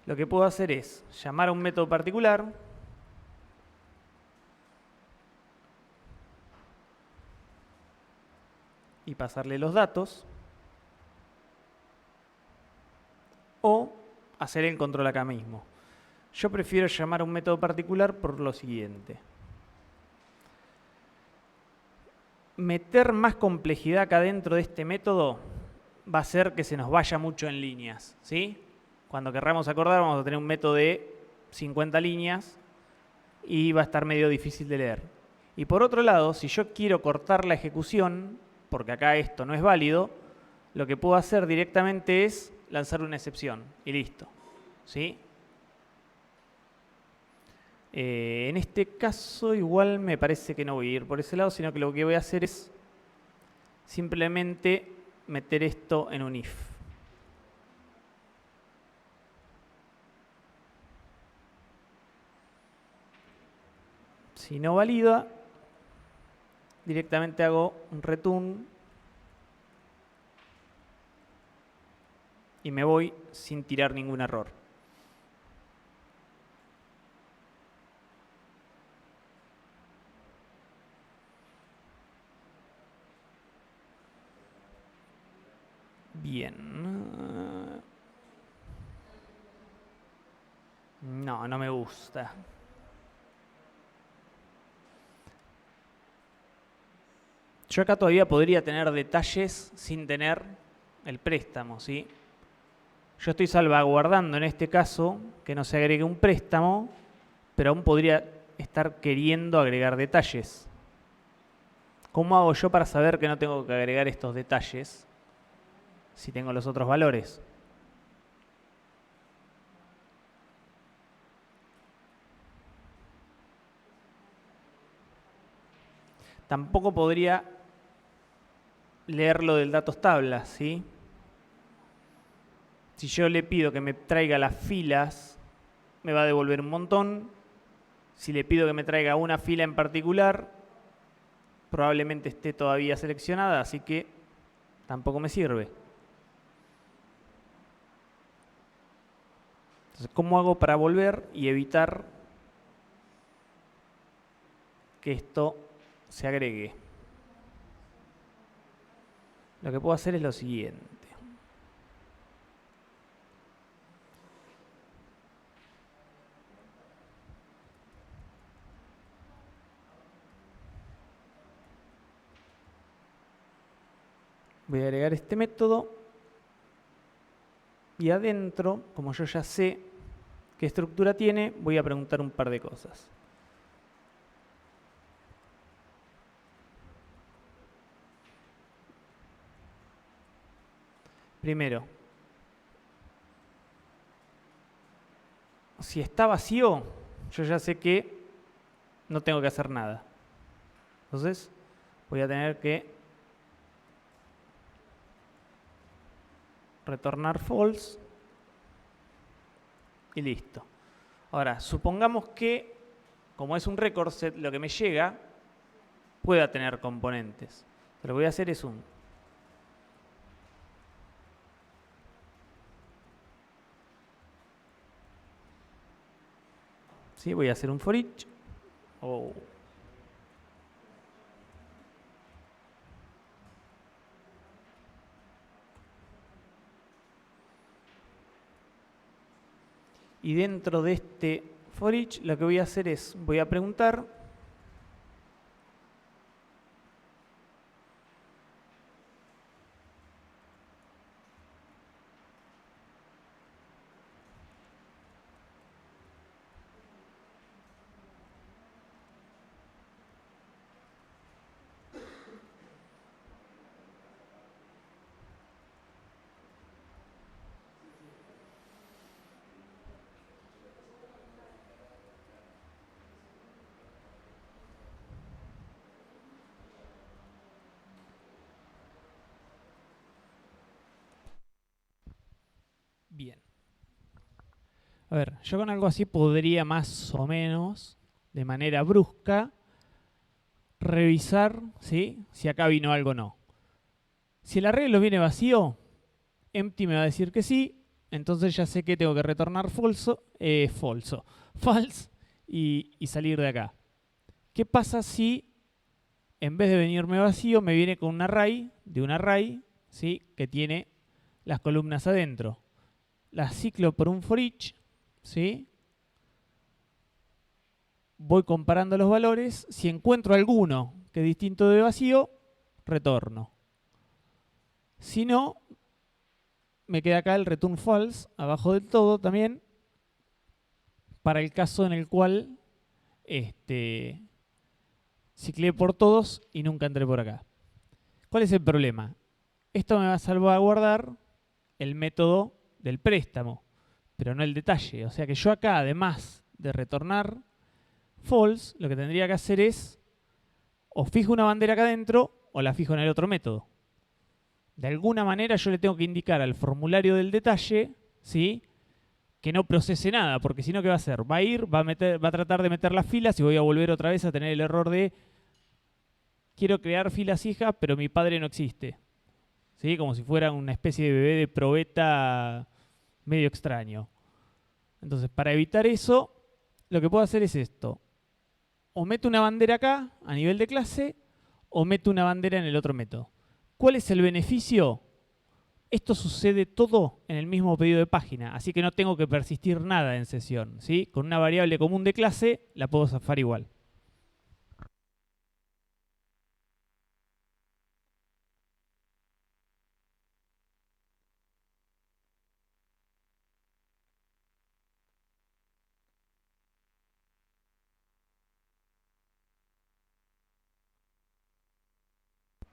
lo que puedo hacer es llamar a un método particular y pasarle los datos, o hacer el control acá mismo. Yo prefiero llamar a un método particular por lo siguiente. Meter más complejidad acá dentro de este método va a hacer que se nos vaya mucho en líneas, ¿sí? Cuando querramos acordar vamos a tener un método de 50 líneas y va a estar medio difícil de leer. Y por otro lado, si yo quiero cortar la ejecución, porque acá esto no es válido, lo que puedo hacer directamente es lanzar una excepción y listo, ¿sí? En este caso igual me parece que no voy a ir por ese lado, sino que lo que voy a hacer es simplemente meter esto en un if. Si no valida, directamente hago un return y me voy sin tirar ningún error. Bien. No, no me gusta. Yo acá todavía podría tener detalles sin tener el préstamo, ¿sí? Yo estoy salvaguardando en este caso que no se agregue un préstamo, pero aún podría estar queriendo agregar detalles. ¿Cómo hago yo para saber que no tengo que agregar estos detalles si tengo los otros valores? Tampoco podría leerlo del datos tablas, ¿sí? Si yo le pido que me traiga las filas, me va a devolver un montón. Si le pido que me traiga una fila en particular, probablemente esté todavía seleccionada, así que tampoco me sirve. Entonces, ¿cómo hago para volver y evitar que esto se agregue? Lo que puedo hacer es lo siguiente. Voy a agregar este método y adentro, como yo ya sé qué estructura tiene, voy a preguntar un par de cosas. Primero, si está vacío, yo ya sé que no tengo que hacer nada. Entonces, voy a tener que retornar false y listo. Ahora, supongamos que, como es un record set, lo que me llega pueda tener componentes. Lo que voy a hacer es un ¿sí? Voy a hacer un for each. Oh, Y dentro de este for each lo que voy a hacer es, voy a preguntar bien. A ver, yo con algo así podría más o menos, de manera brusca, revisar, ¿sí?, si acá vino algo o no. Si el arreglo viene vacío, empty me va a decir que sí, entonces ya sé que tengo que retornar false y salir de acá. ¿Qué pasa si en vez de venirme vacío me viene con un array, ¿sí?, que tiene las columnas adentro? Las ciclo por un for each, ¿sí? Voy comparando los valores. Si encuentro alguno que es distinto de vacío, retorno. Si no, me queda acá el return false, abajo del todo también, para el caso en el cual ciclé por todos y nunca entré por acá. ¿Cuál es el problema? Esto me va a salvaguardar el método del préstamo, pero no el detalle. O sea que yo acá, además de retornar false, lo que tendría que hacer es o fijo una bandera acá adentro o la fijo en el otro método. De alguna manera yo le tengo que indicar al formulario del detalle, ¿sí?, que no procese nada, porque si no, ¿qué va a hacer? Va a ir, va a tratar de meter las filas y voy a volver otra vez a tener el error de quiero crear filas hijas, pero mi padre no existe. ¿Sí? Como si fuera una especie de bebé de probeta medio extraño. Entonces, para evitar eso, lo que puedo hacer es esto. O meto una bandera acá, a nivel de clase, o meto una bandera en el otro método. ¿Cuál es el beneficio? Esto sucede todo en el mismo pedido de página, así que no tengo que persistir nada en sesión, ¿sí? Con una variable común de clase la puedo zafar igual.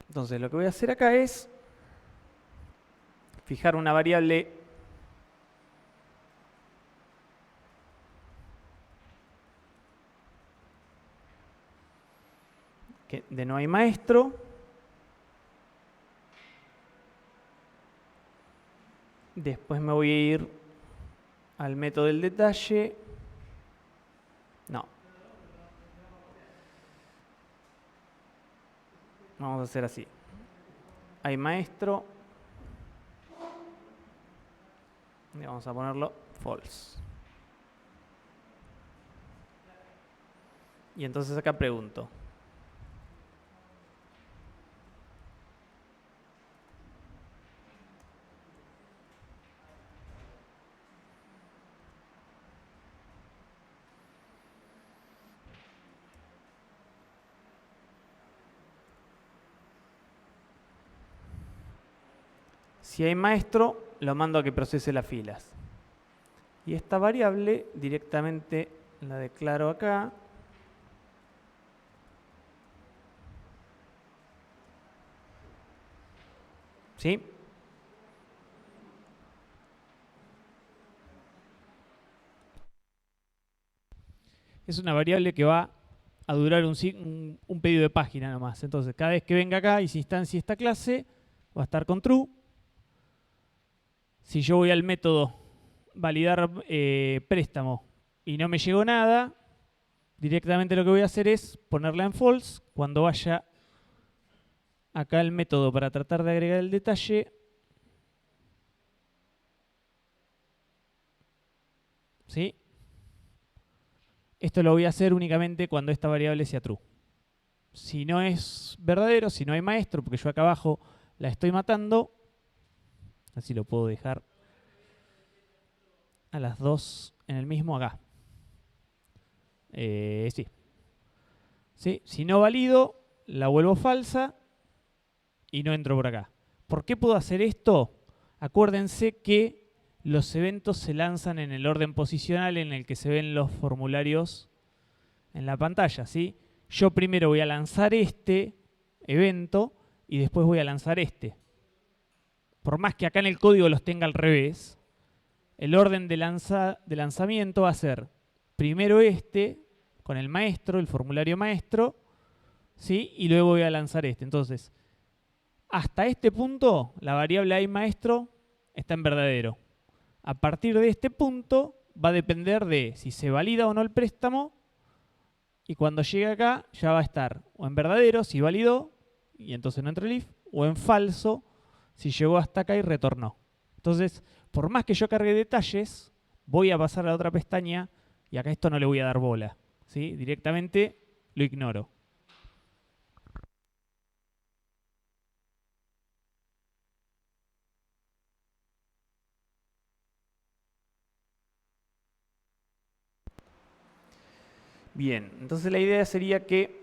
Entonces lo que voy a hacer acá es fijar una variable de no hay maestro. Después me voy a ir al método del detalle. No. Vamos a hacer así. Hay maestro. Y vamos a ponerlo false. Y entonces acá pregunto. Si hay maestro, lo mando a que procese las filas. Y esta variable directamente la declaro acá. ¿Sí? Es una variable que va a durar un pedido de página nomás. Entonces, cada vez que venga acá y se instancie esta clase, va a estar con true. Si yo voy al método validar préstamo y no me llegó nada, directamente lo que voy a hacer es ponerla en false. Cuando vaya acá al método para tratar de agregar el detalle, ¿sí? Esto lo voy a hacer únicamente cuando esta variable sea true. Si no es verdadero, si no hay maestro, porque yo acá abajo la estoy matando, así lo puedo dejar a las dos en el mismo acá. Sí. ¿Sí? Si no valido, la vuelvo falsa y no entro por acá. ¿Por qué puedo hacer esto? Acuérdense que los eventos se lanzan en el orden posicional en el que se ven los formularios en la pantalla, ¿sí? Yo primero voy a lanzar este evento y después voy a lanzar este. Por más que acá en el código los tenga al revés, el orden de lanzamiento va a ser primero este, con el maestro, el formulario maestro, ¿sí? Y luego voy a lanzar este. Entonces, hasta este punto, la variable i maestro está en verdadero. A partir de este punto, va a depender de si se valida o no el préstamo, y cuando llegue acá, ya va a estar o en verdadero, si validó, y entonces no entra el if, o en falso, si llegó hasta acá y retornó. Entonces, por más que yo cargue detalles, voy a pasar a la otra pestaña, y acá esto no le voy a dar bola, ¿sí? Directamente lo ignoro. Bien, entonces la idea sería que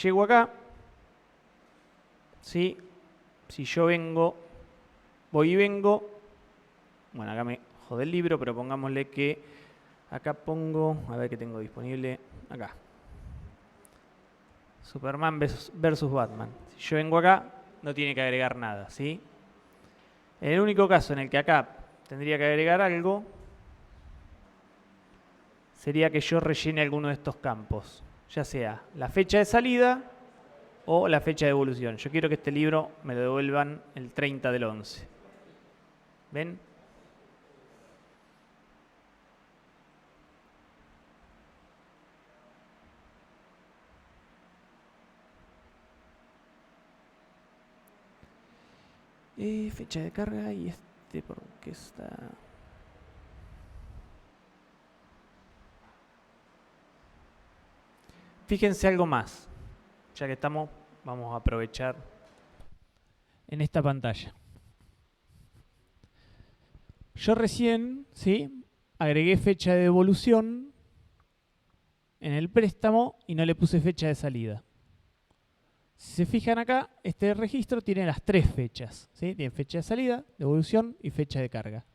llego acá, ¿sí? Si yo voy y vengo, bueno, acá me jode el libro, pero pongámosle que acá pongo, a ver qué tengo disponible, acá. Superman versus Batman. Si yo vengo acá, no tiene que agregar nada, ¿sí? En el único caso en el que acá tendría que agregar algo, sería que yo rellene alguno de estos campos, ya sea la fecha de salida o la fecha de evolución. Yo quiero que este libro me lo devuelvan el 30 del 11. ¿Ven? Fecha de carga y este, ¿por qué está? Fíjense algo más, ya que estamos, vamos a aprovechar en esta pantalla. Yo recién, ¿sí?, agregué fecha de devolución en el préstamo y no le puse fecha de salida. Si se fijan acá, este registro tiene las tres fechas, ¿sí? Tiene fecha de salida, devolución y fecha de carga.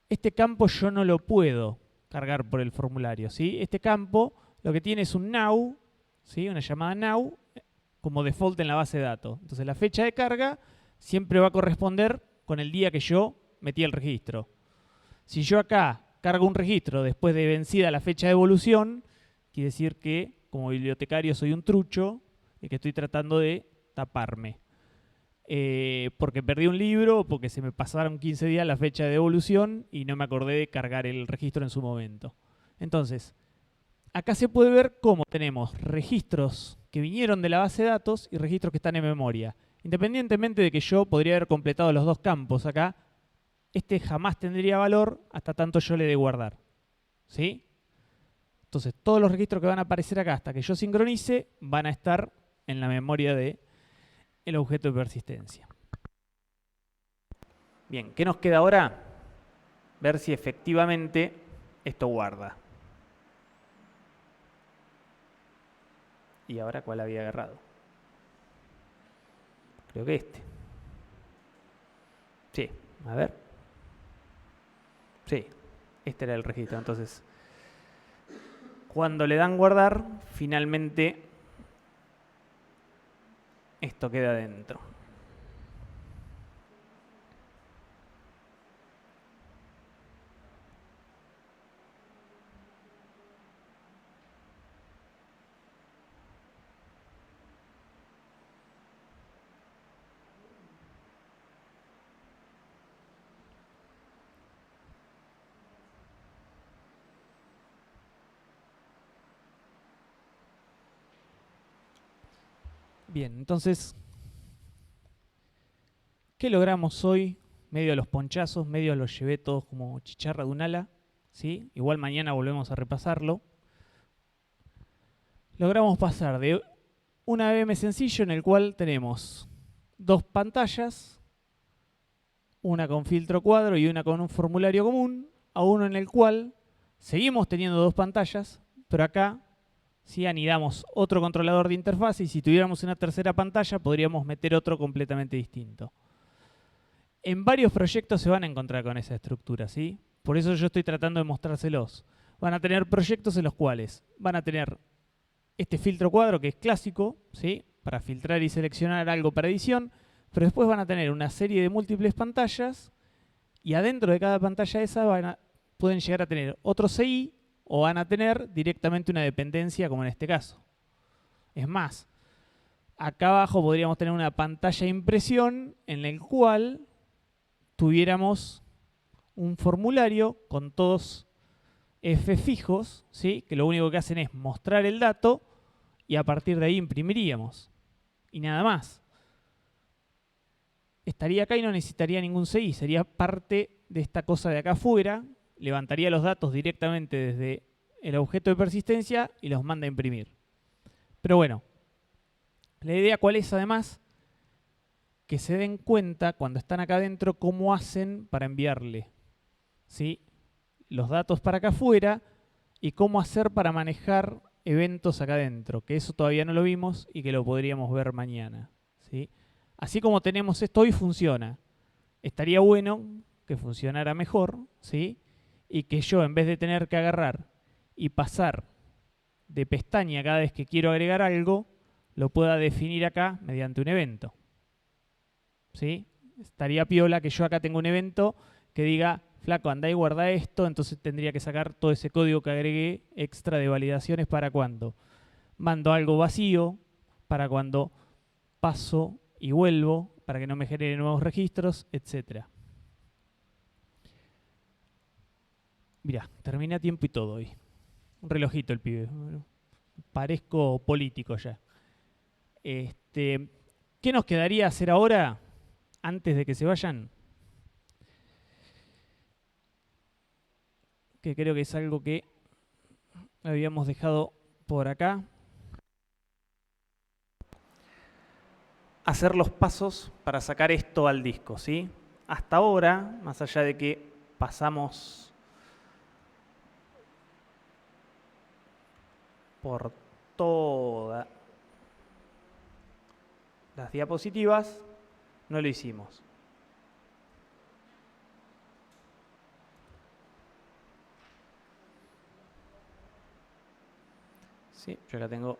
Este campo yo no lo puedo cargar por el formulario, ¿sí? Este campo lo que tiene es un now, ¿sí?, una llamada now, como default en la base de datos. Entonces la fecha de carga siempre va a corresponder con el día que yo metí el registro. Si yo acá cargo un registro después de vencida la fecha de evolución, quiere decir que como bibliotecario soy un trucho y que estoy tratando de taparme. Porque perdí un libro o porque se me pasaron 15 días la fecha de devolución y no me acordé de cargar el registro en su momento. Entonces, acá se puede ver cómo tenemos registros que vinieron de la base de datos y registros que están en memoria. Independientemente de que yo podría haber completado los dos campos acá, este jamás tendría valor hasta tanto yo le dé guardar. ¿Sí? Entonces, todos los registros que van a aparecer acá hasta que yo sincronice van a estar en la memoria del objeto de persistencia. Bien, ¿qué nos queda ahora? Ver si efectivamente esto guarda. ¿Y ahora cuál había agarrado? Creo que este. Sí, a ver. Sí, este era el registro. Entonces, cuando le dan guardar, finalmente esto queda dentro. Bien, entonces, ¿qué logramos hoy? Medio de los ponchazos, medio los llevé todos como chicharra de un ala, ¿sí? Igual mañana volvemos a repasarlo. Logramos pasar de un AVM sencillo en el cual tenemos dos pantallas, una con filtro cuadro y una con un formulario común, a uno en el cual seguimos teniendo dos pantallas, pero acá sí anidamos otro controlador de interfaz y si tuviéramos una tercera pantalla podríamos meter otro completamente distinto. En varios proyectos se van a encontrar con esa estructura, ¿sí? Por eso yo estoy tratando de mostrárselos. Van a tener proyectos en los cuales van a tener este filtro cuadro que es clásico, ¿sí? Para filtrar y seleccionar algo para edición, pero después van a tener una serie de múltiples pantallas y adentro de cada pantalla esa pueden llegar a tener otro CI o van a tener directamente una dependencia como en este caso. Es más, acá abajo podríamos tener una pantalla de impresión en el cual tuviéramos un formulario con todos F fijos, ¿sí? Que lo único que hacen es mostrar el dato y a partir de ahí imprimiríamos. Y nada más. Estaría acá y no necesitaría ningún CI, sería parte de esta cosa de acá afuera, levantaría los datos directamente desde el objeto de persistencia y los manda a imprimir. Pero bueno, la idea cuál es además, que se den cuenta cuando están acá adentro cómo hacen para enviarle, ¿sí? Los datos para acá afuera y cómo hacer para manejar eventos acá adentro, que eso todavía no lo vimos y que lo podríamos ver mañana, ¿sí? Así como tenemos esto hoy funciona. Estaría bueno que funcionara mejor, ¿sí? Y que yo en vez de tener que agarrar y pasar de pestaña cada vez que quiero agregar algo, lo pueda definir acá mediante un evento, ¿sí? Estaría piola que yo acá tengo un evento que diga, flaco, andá y guarda esto, entonces tendría que sacar todo ese código que agregué extra de validaciones para cuando mando algo vacío, para cuando paso y vuelvo, para que no me genere nuevos registros, etc. Mirá, terminé a tiempo y todo hoy. Un relojito el pibe. Parezco político ya. ¿Qué nos quedaría hacer ahora antes de que se vayan? Que creo que es algo que habíamos dejado por acá. Hacer los pasos para sacar esto al disco, ¿sí? Hasta ahora, más allá de que pasamos por todas las diapositivas, no lo hicimos. Sí, yo acá tengo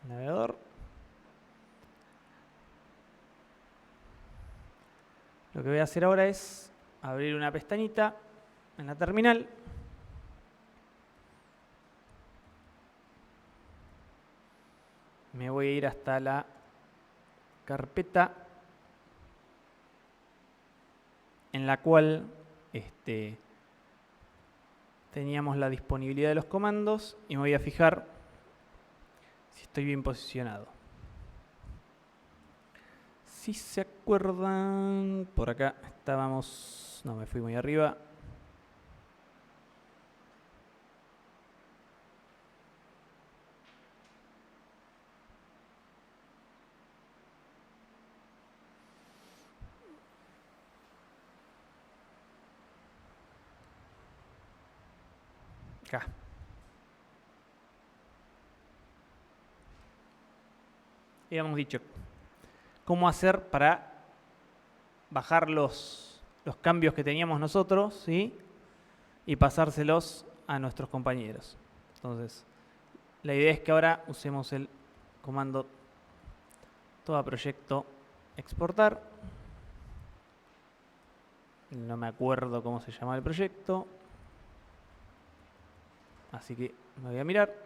el navegador. Lo que voy a hacer ahora es abrir una pestañita en la terminal. Me voy a ir hasta la carpeta en la cual teníamos la disponibilidad de los comandos y me voy a fijar si estoy bien posicionado. Si se acuerdan, por acá estábamos, no, me fui muy arriba. Acá. Habíamos dicho cómo hacer para bajar los cambios que teníamos nosotros, ¿sí? Y pasárselos a nuestros compañeros. Entonces, la idea es que ahora usemos el comando todo proyecto exportar. No me acuerdo cómo se llama el proyecto. Así que me voy a mirar.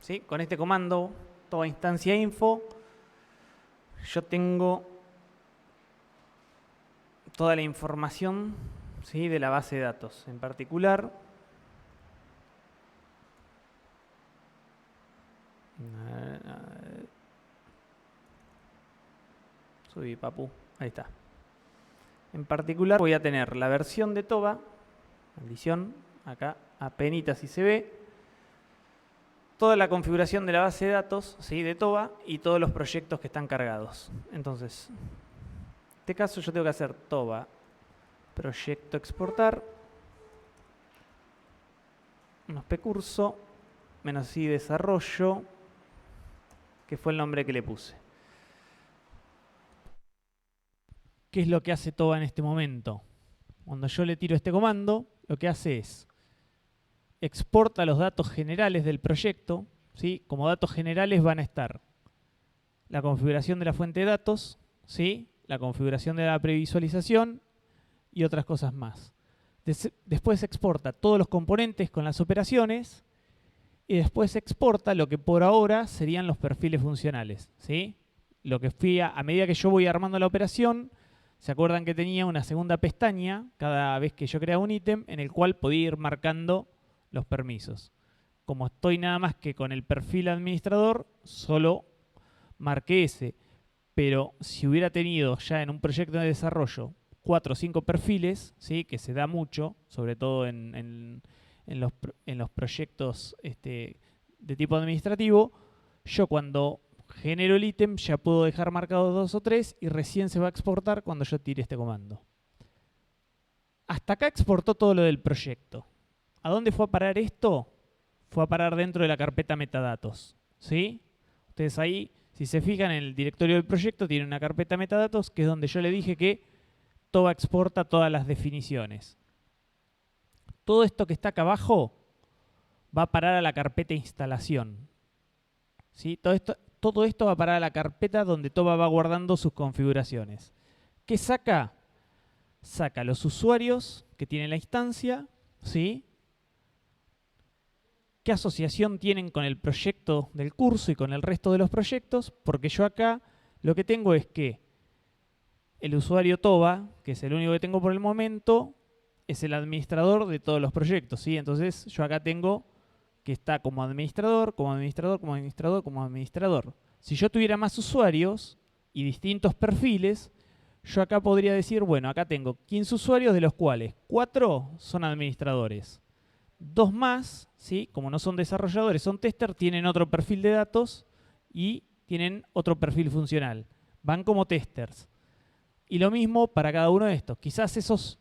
¿Sí? Con este comando, toda instancia info, yo tengo toda la información, ¿sí? De la base de datos. En particular, subí, papu, ahí está. En particular voy a tener la versión de Toba, maldición, acá apenitas si se ve. toda la configuración de la base de datos, ¿sí? De TOBA y todos los proyectos que están cargados. Entonces, en este caso yo tengo que hacer TOBA proyecto exportar menos pcurso menos i desarrollo, que fue el nombre que le puse. ¿Qué es lo que hace TOBA en este momento? Cuando yo le tiro este comando, lo que hace es exporta los datos generales del proyecto, ¿sí? Como datos generales van a estar la configuración de la fuente de datos, ¿sí? La configuración de la previsualización y otras cosas más. Después exporta todos los componentes con las operaciones y después exporta lo que por ahora serían los perfiles funcionales, ¿sí? Lo que fui a medida que yo voy armando la operación, ¿se acuerdan que tenía una segunda pestaña cada vez que yo creaba un ítem en el cual podía ir marcando los permisos? Como estoy nada más que con el perfil administrador, solo marqué ese. Pero si hubiera tenido ya en un proyecto de desarrollo 4 o 5 perfiles, ¿sí? Que se da mucho, sobre todo en los proyectos de tipo administrativo, yo cuando genero el ítem ya puedo dejar marcados 2 o 3 y recién se va a exportar cuando yo tire este comando. Hasta acá exportó todo lo del proyecto. ¿A dónde fue a parar esto? Fue a parar dentro de la carpeta metadatos, ¿sí? Ustedes ahí, si se fijan en el directorio del proyecto, tiene una carpeta metadatos que es donde yo le dije que TOBA exporta todas las definiciones. Todo esto que está acá abajo va a parar a la carpeta instalación, ¿sí? Todo esto va a parar a la carpeta donde TOBA va guardando sus configuraciones. ¿Qué saca? Saca los usuarios que tienen la instancia, ¿sí? ¿Qué asociación tienen con el proyecto del curso y con el resto de los proyectos? Porque yo acá lo que tengo es que el usuario TOBA, que es el único que tengo por el momento, es el administrador de todos los proyectos, ¿sí? Entonces yo acá tengo que está como administrador, como administrador, como administrador, como administrador. Si yo tuviera más usuarios y distintos perfiles, yo acá podría decir, bueno, acá tengo 15 usuarios, de los cuales 4 son administradores. 2 más, ¿sí? Como no son desarrolladores, son tester, tienen otro perfil de datos y tienen otro perfil funcional. Van como testers. Y lo mismo para cada uno de estos. Quizás esos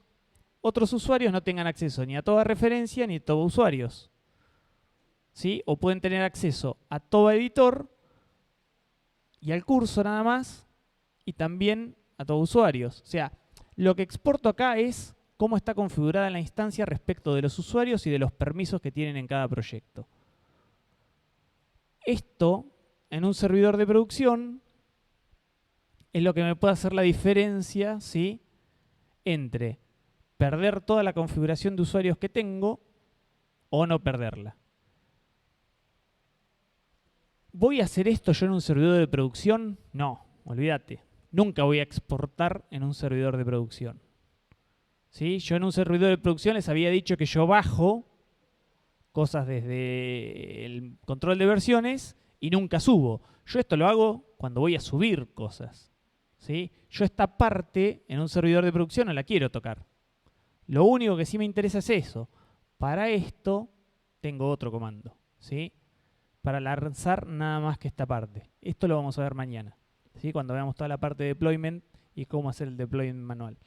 otros usuarios no tengan acceso ni a toda referencia ni a todos usuarios, ¿sí? O pueden tener acceso a TOBA editor y al curso nada más y también a todos usuarios. O sea, lo que exporto acá es cómo está configurada la instancia respecto de los usuarios y de los permisos que tienen en cada proyecto. Esto, en un servidor de producción, es lo que me puede hacer la diferencia, ¿sí? Entre perder toda la configuración de usuarios que tengo o no perderla. ¿Voy a hacer esto yo en un servidor de producción? No, olvídate. Nunca voy a exportar en un servidor de producción. ¿Sí? Yo en un servidor de producción les había dicho que yo bajo cosas desde el control de versiones y nunca subo. Yo esto lo hago cuando voy a subir cosas, ¿sí? Yo esta parte en un servidor de producción no la quiero tocar. Lo único que sí me interesa es eso. Para esto tengo otro comando, ¿sí? Para lanzar nada más que esta parte. Esto lo vamos a ver mañana, ¿sí? Cuando veamos toda la parte de deployment y cómo hacer el deployment manual.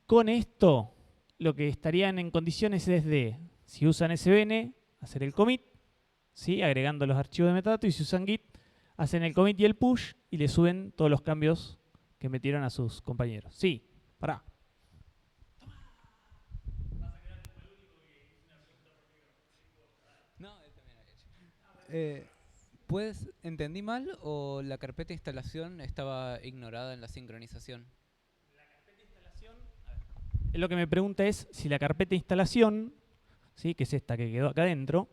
Con esto, lo que estarían en condiciones es de, si usan SVN, hacer el commit, ¿sí? Agregando los archivos de metadatos, y si usan Git, hacen el commit y el push y le suben todos los cambios que metieron a sus compañeros. Sí, pará. No, él también había hecho. ¿Pues entendí mal o la carpeta de instalación estaba ignorada en la sincronización? Lo que me pregunta es si la carpeta de instalación, ¿sí? Que es esta que quedó acá adentro,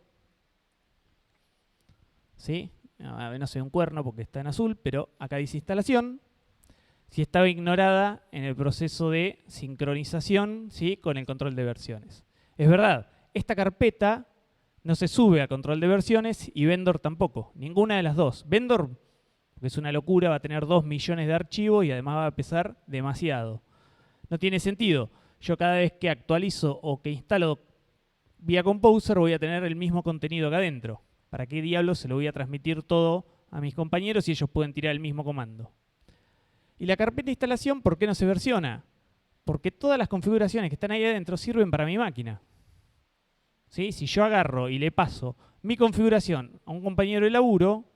¿sí? No sé, un cuerno porque está en azul, pero acá dice instalación, si estaba ignorada en el proceso de sincronización, ¿sí? Con el control de versiones. Es verdad, esta carpeta no se sube a control de versiones y Vendor tampoco, ninguna de las dos. Vendor, porque es una locura, va a tener 2 millones de archivos y además va a pesar demasiado. No tiene sentido. Yo cada vez que actualizo o que instalo vía Composer voy a tener el mismo contenido acá adentro. ¿Para qué diablos se lo voy a transmitir todo a mis compañeros si ellos pueden tirar el mismo comando? Y la carpeta de instalación, ¿por qué no se versiona? Porque todas las configuraciones que están ahí adentro sirven para mi máquina. ¿Sí? Si yo agarro y le paso mi configuración a un compañero de laburo,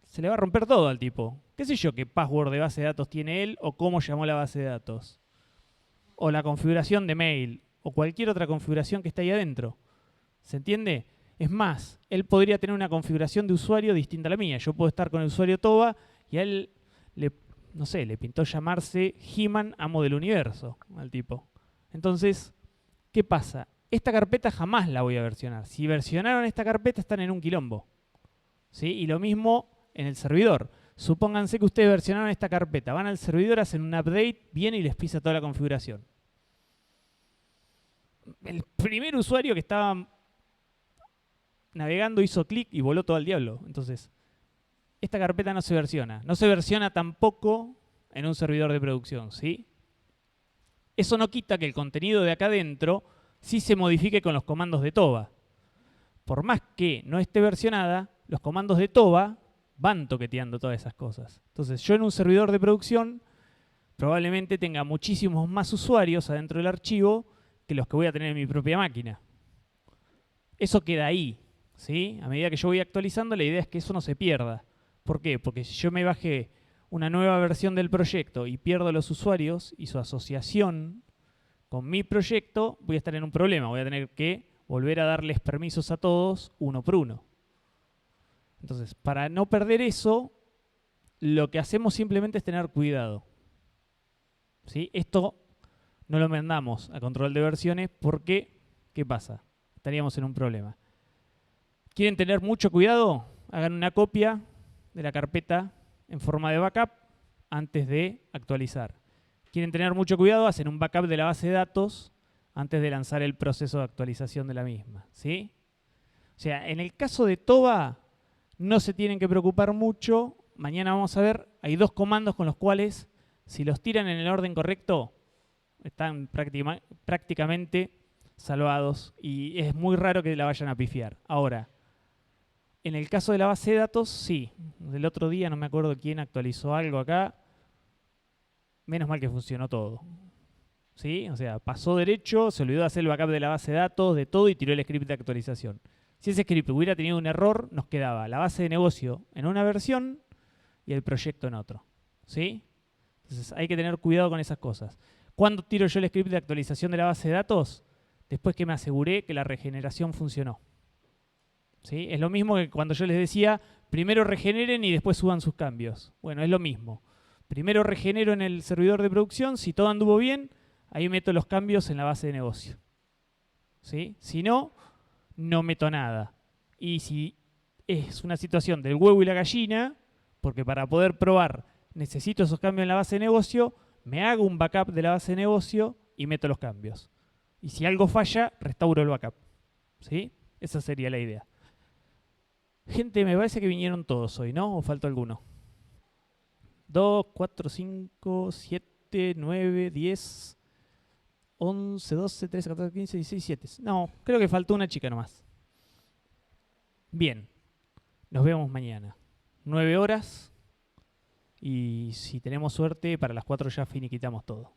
se le va a romper todo al tipo. ¿Qué sé yo qué password de base de datos tiene él o cómo llamó la base de datos? O la configuración de mail o cualquier otra configuración que está ahí adentro. ¿Se entiende? Es más, él podría tener una configuración de usuario distinta a la mía. Yo puedo estar con el usuario Toba y a él no sé, le pintó llamarse He-Man, amo del universo al tipo. Entonces, ¿qué pasa? Esta carpeta jamás la voy a versionar. Si versionaron esta carpeta están en un quilombo. ¿Sí? Y lo mismo en el servidor. Supónganse que ustedes versionaron esta carpeta. Van al servidor, hacen un update, viene y les pisa toda la configuración. El primer usuario que estaba navegando hizo clic y voló todo al diablo. Entonces, esta carpeta no se versiona. No se versiona tampoco en un servidor de producción, ¿sí? Eso no quita que el contenido de acá adentro sí se modifique con los comandos de Toba. Por más que no esté versionada, los comandos de Toba van toqueteando todas esas cosas. Entonces, yo en un servidor de producción probablemente tenga muchísimos más usuarios adentro del archivo que los que voy a tener en mi propia máquina. Eso queda ahí, ¿sí? A medida que yo voy actualizando, la idea es que eso no se pierda. ¿Por qué? Porque si yo me bajé una nueva versión del proyecto y pierdo los usuarios y su asociación con mi proyecto, voy a estar en un problema. Voy a tener que volver a darles permisos a todos uno por uno. Entonces, para no perder eso, lo que hacemos simplemente es tener cuidado. ¿Sí? Esto no lo mandamos a control de versiones porque, ¿qué pasa? Estaríamos en un problema. ¿Quieren tener mucho cuidado? Hagan una copia de la carpeta en forma de backup antes de actualizar. ¿Quieren tener mucho cuidado? Hacen un backup de la base de datos antes de lanzar el proceso de actualización de la misma. ¿Sí? O sea, en el caso de Toba, no se tienen que preocupar mucho. Mañana vamos a ver, hay dos comandos con los cuales, si los tiran en el orden correcto, están prácticamente salvados y es muy raro que la vayan a pifiar. Ahora, en el caso de la base de datos, sí. Del otro día no me acuerdo quién actualizó algo acá. Menos mal que funcionó todo. ¿Sí? O sea, pasó derecho, se olvidó de hacer el backup de la base de datos, de todo y tiró el script de actualización. Si ese script hubiera tenido un error, nos quedaba la base de negocio en una versión y el proyecto en otro. ¿Sí? Entonces hay que tener cuidado con esas cosas. ¿Cuándo tiro yo el script de actualización de la base de datos? Después que me aseguré que la regeneración funcionó. ¿Sí? Es lo mismo que cuando yo les decía, primero regeneren y después suban sus cambios. Bueno, es lo mismo. Primero regenero en el servidor de producción, si todo anduvo bien, ahí meto los cambios en la base de negocio. ¿Sí? Si no, no meto nada. Y si es una situación del huevo y la gallina, porque para poder probar necesito esos cambios en la base de negocio, me hago un backup de la base de negocio y meto los cambios. Y si algo falla, restauro el backup. ¿Sí? Esa sería la idea. Gente, me parece que vinieron todos hoy, ¿no? ¿O faltó alguno? 2, 4, 5, 7, 9, 10, 11, 12, 13, 14, 15, 16, 17. No, creo que faltó una chica nomás. Bien, nos vemos mañana. 9 horas y si tenemos suerte, para las 4 ya finiquitamos todo.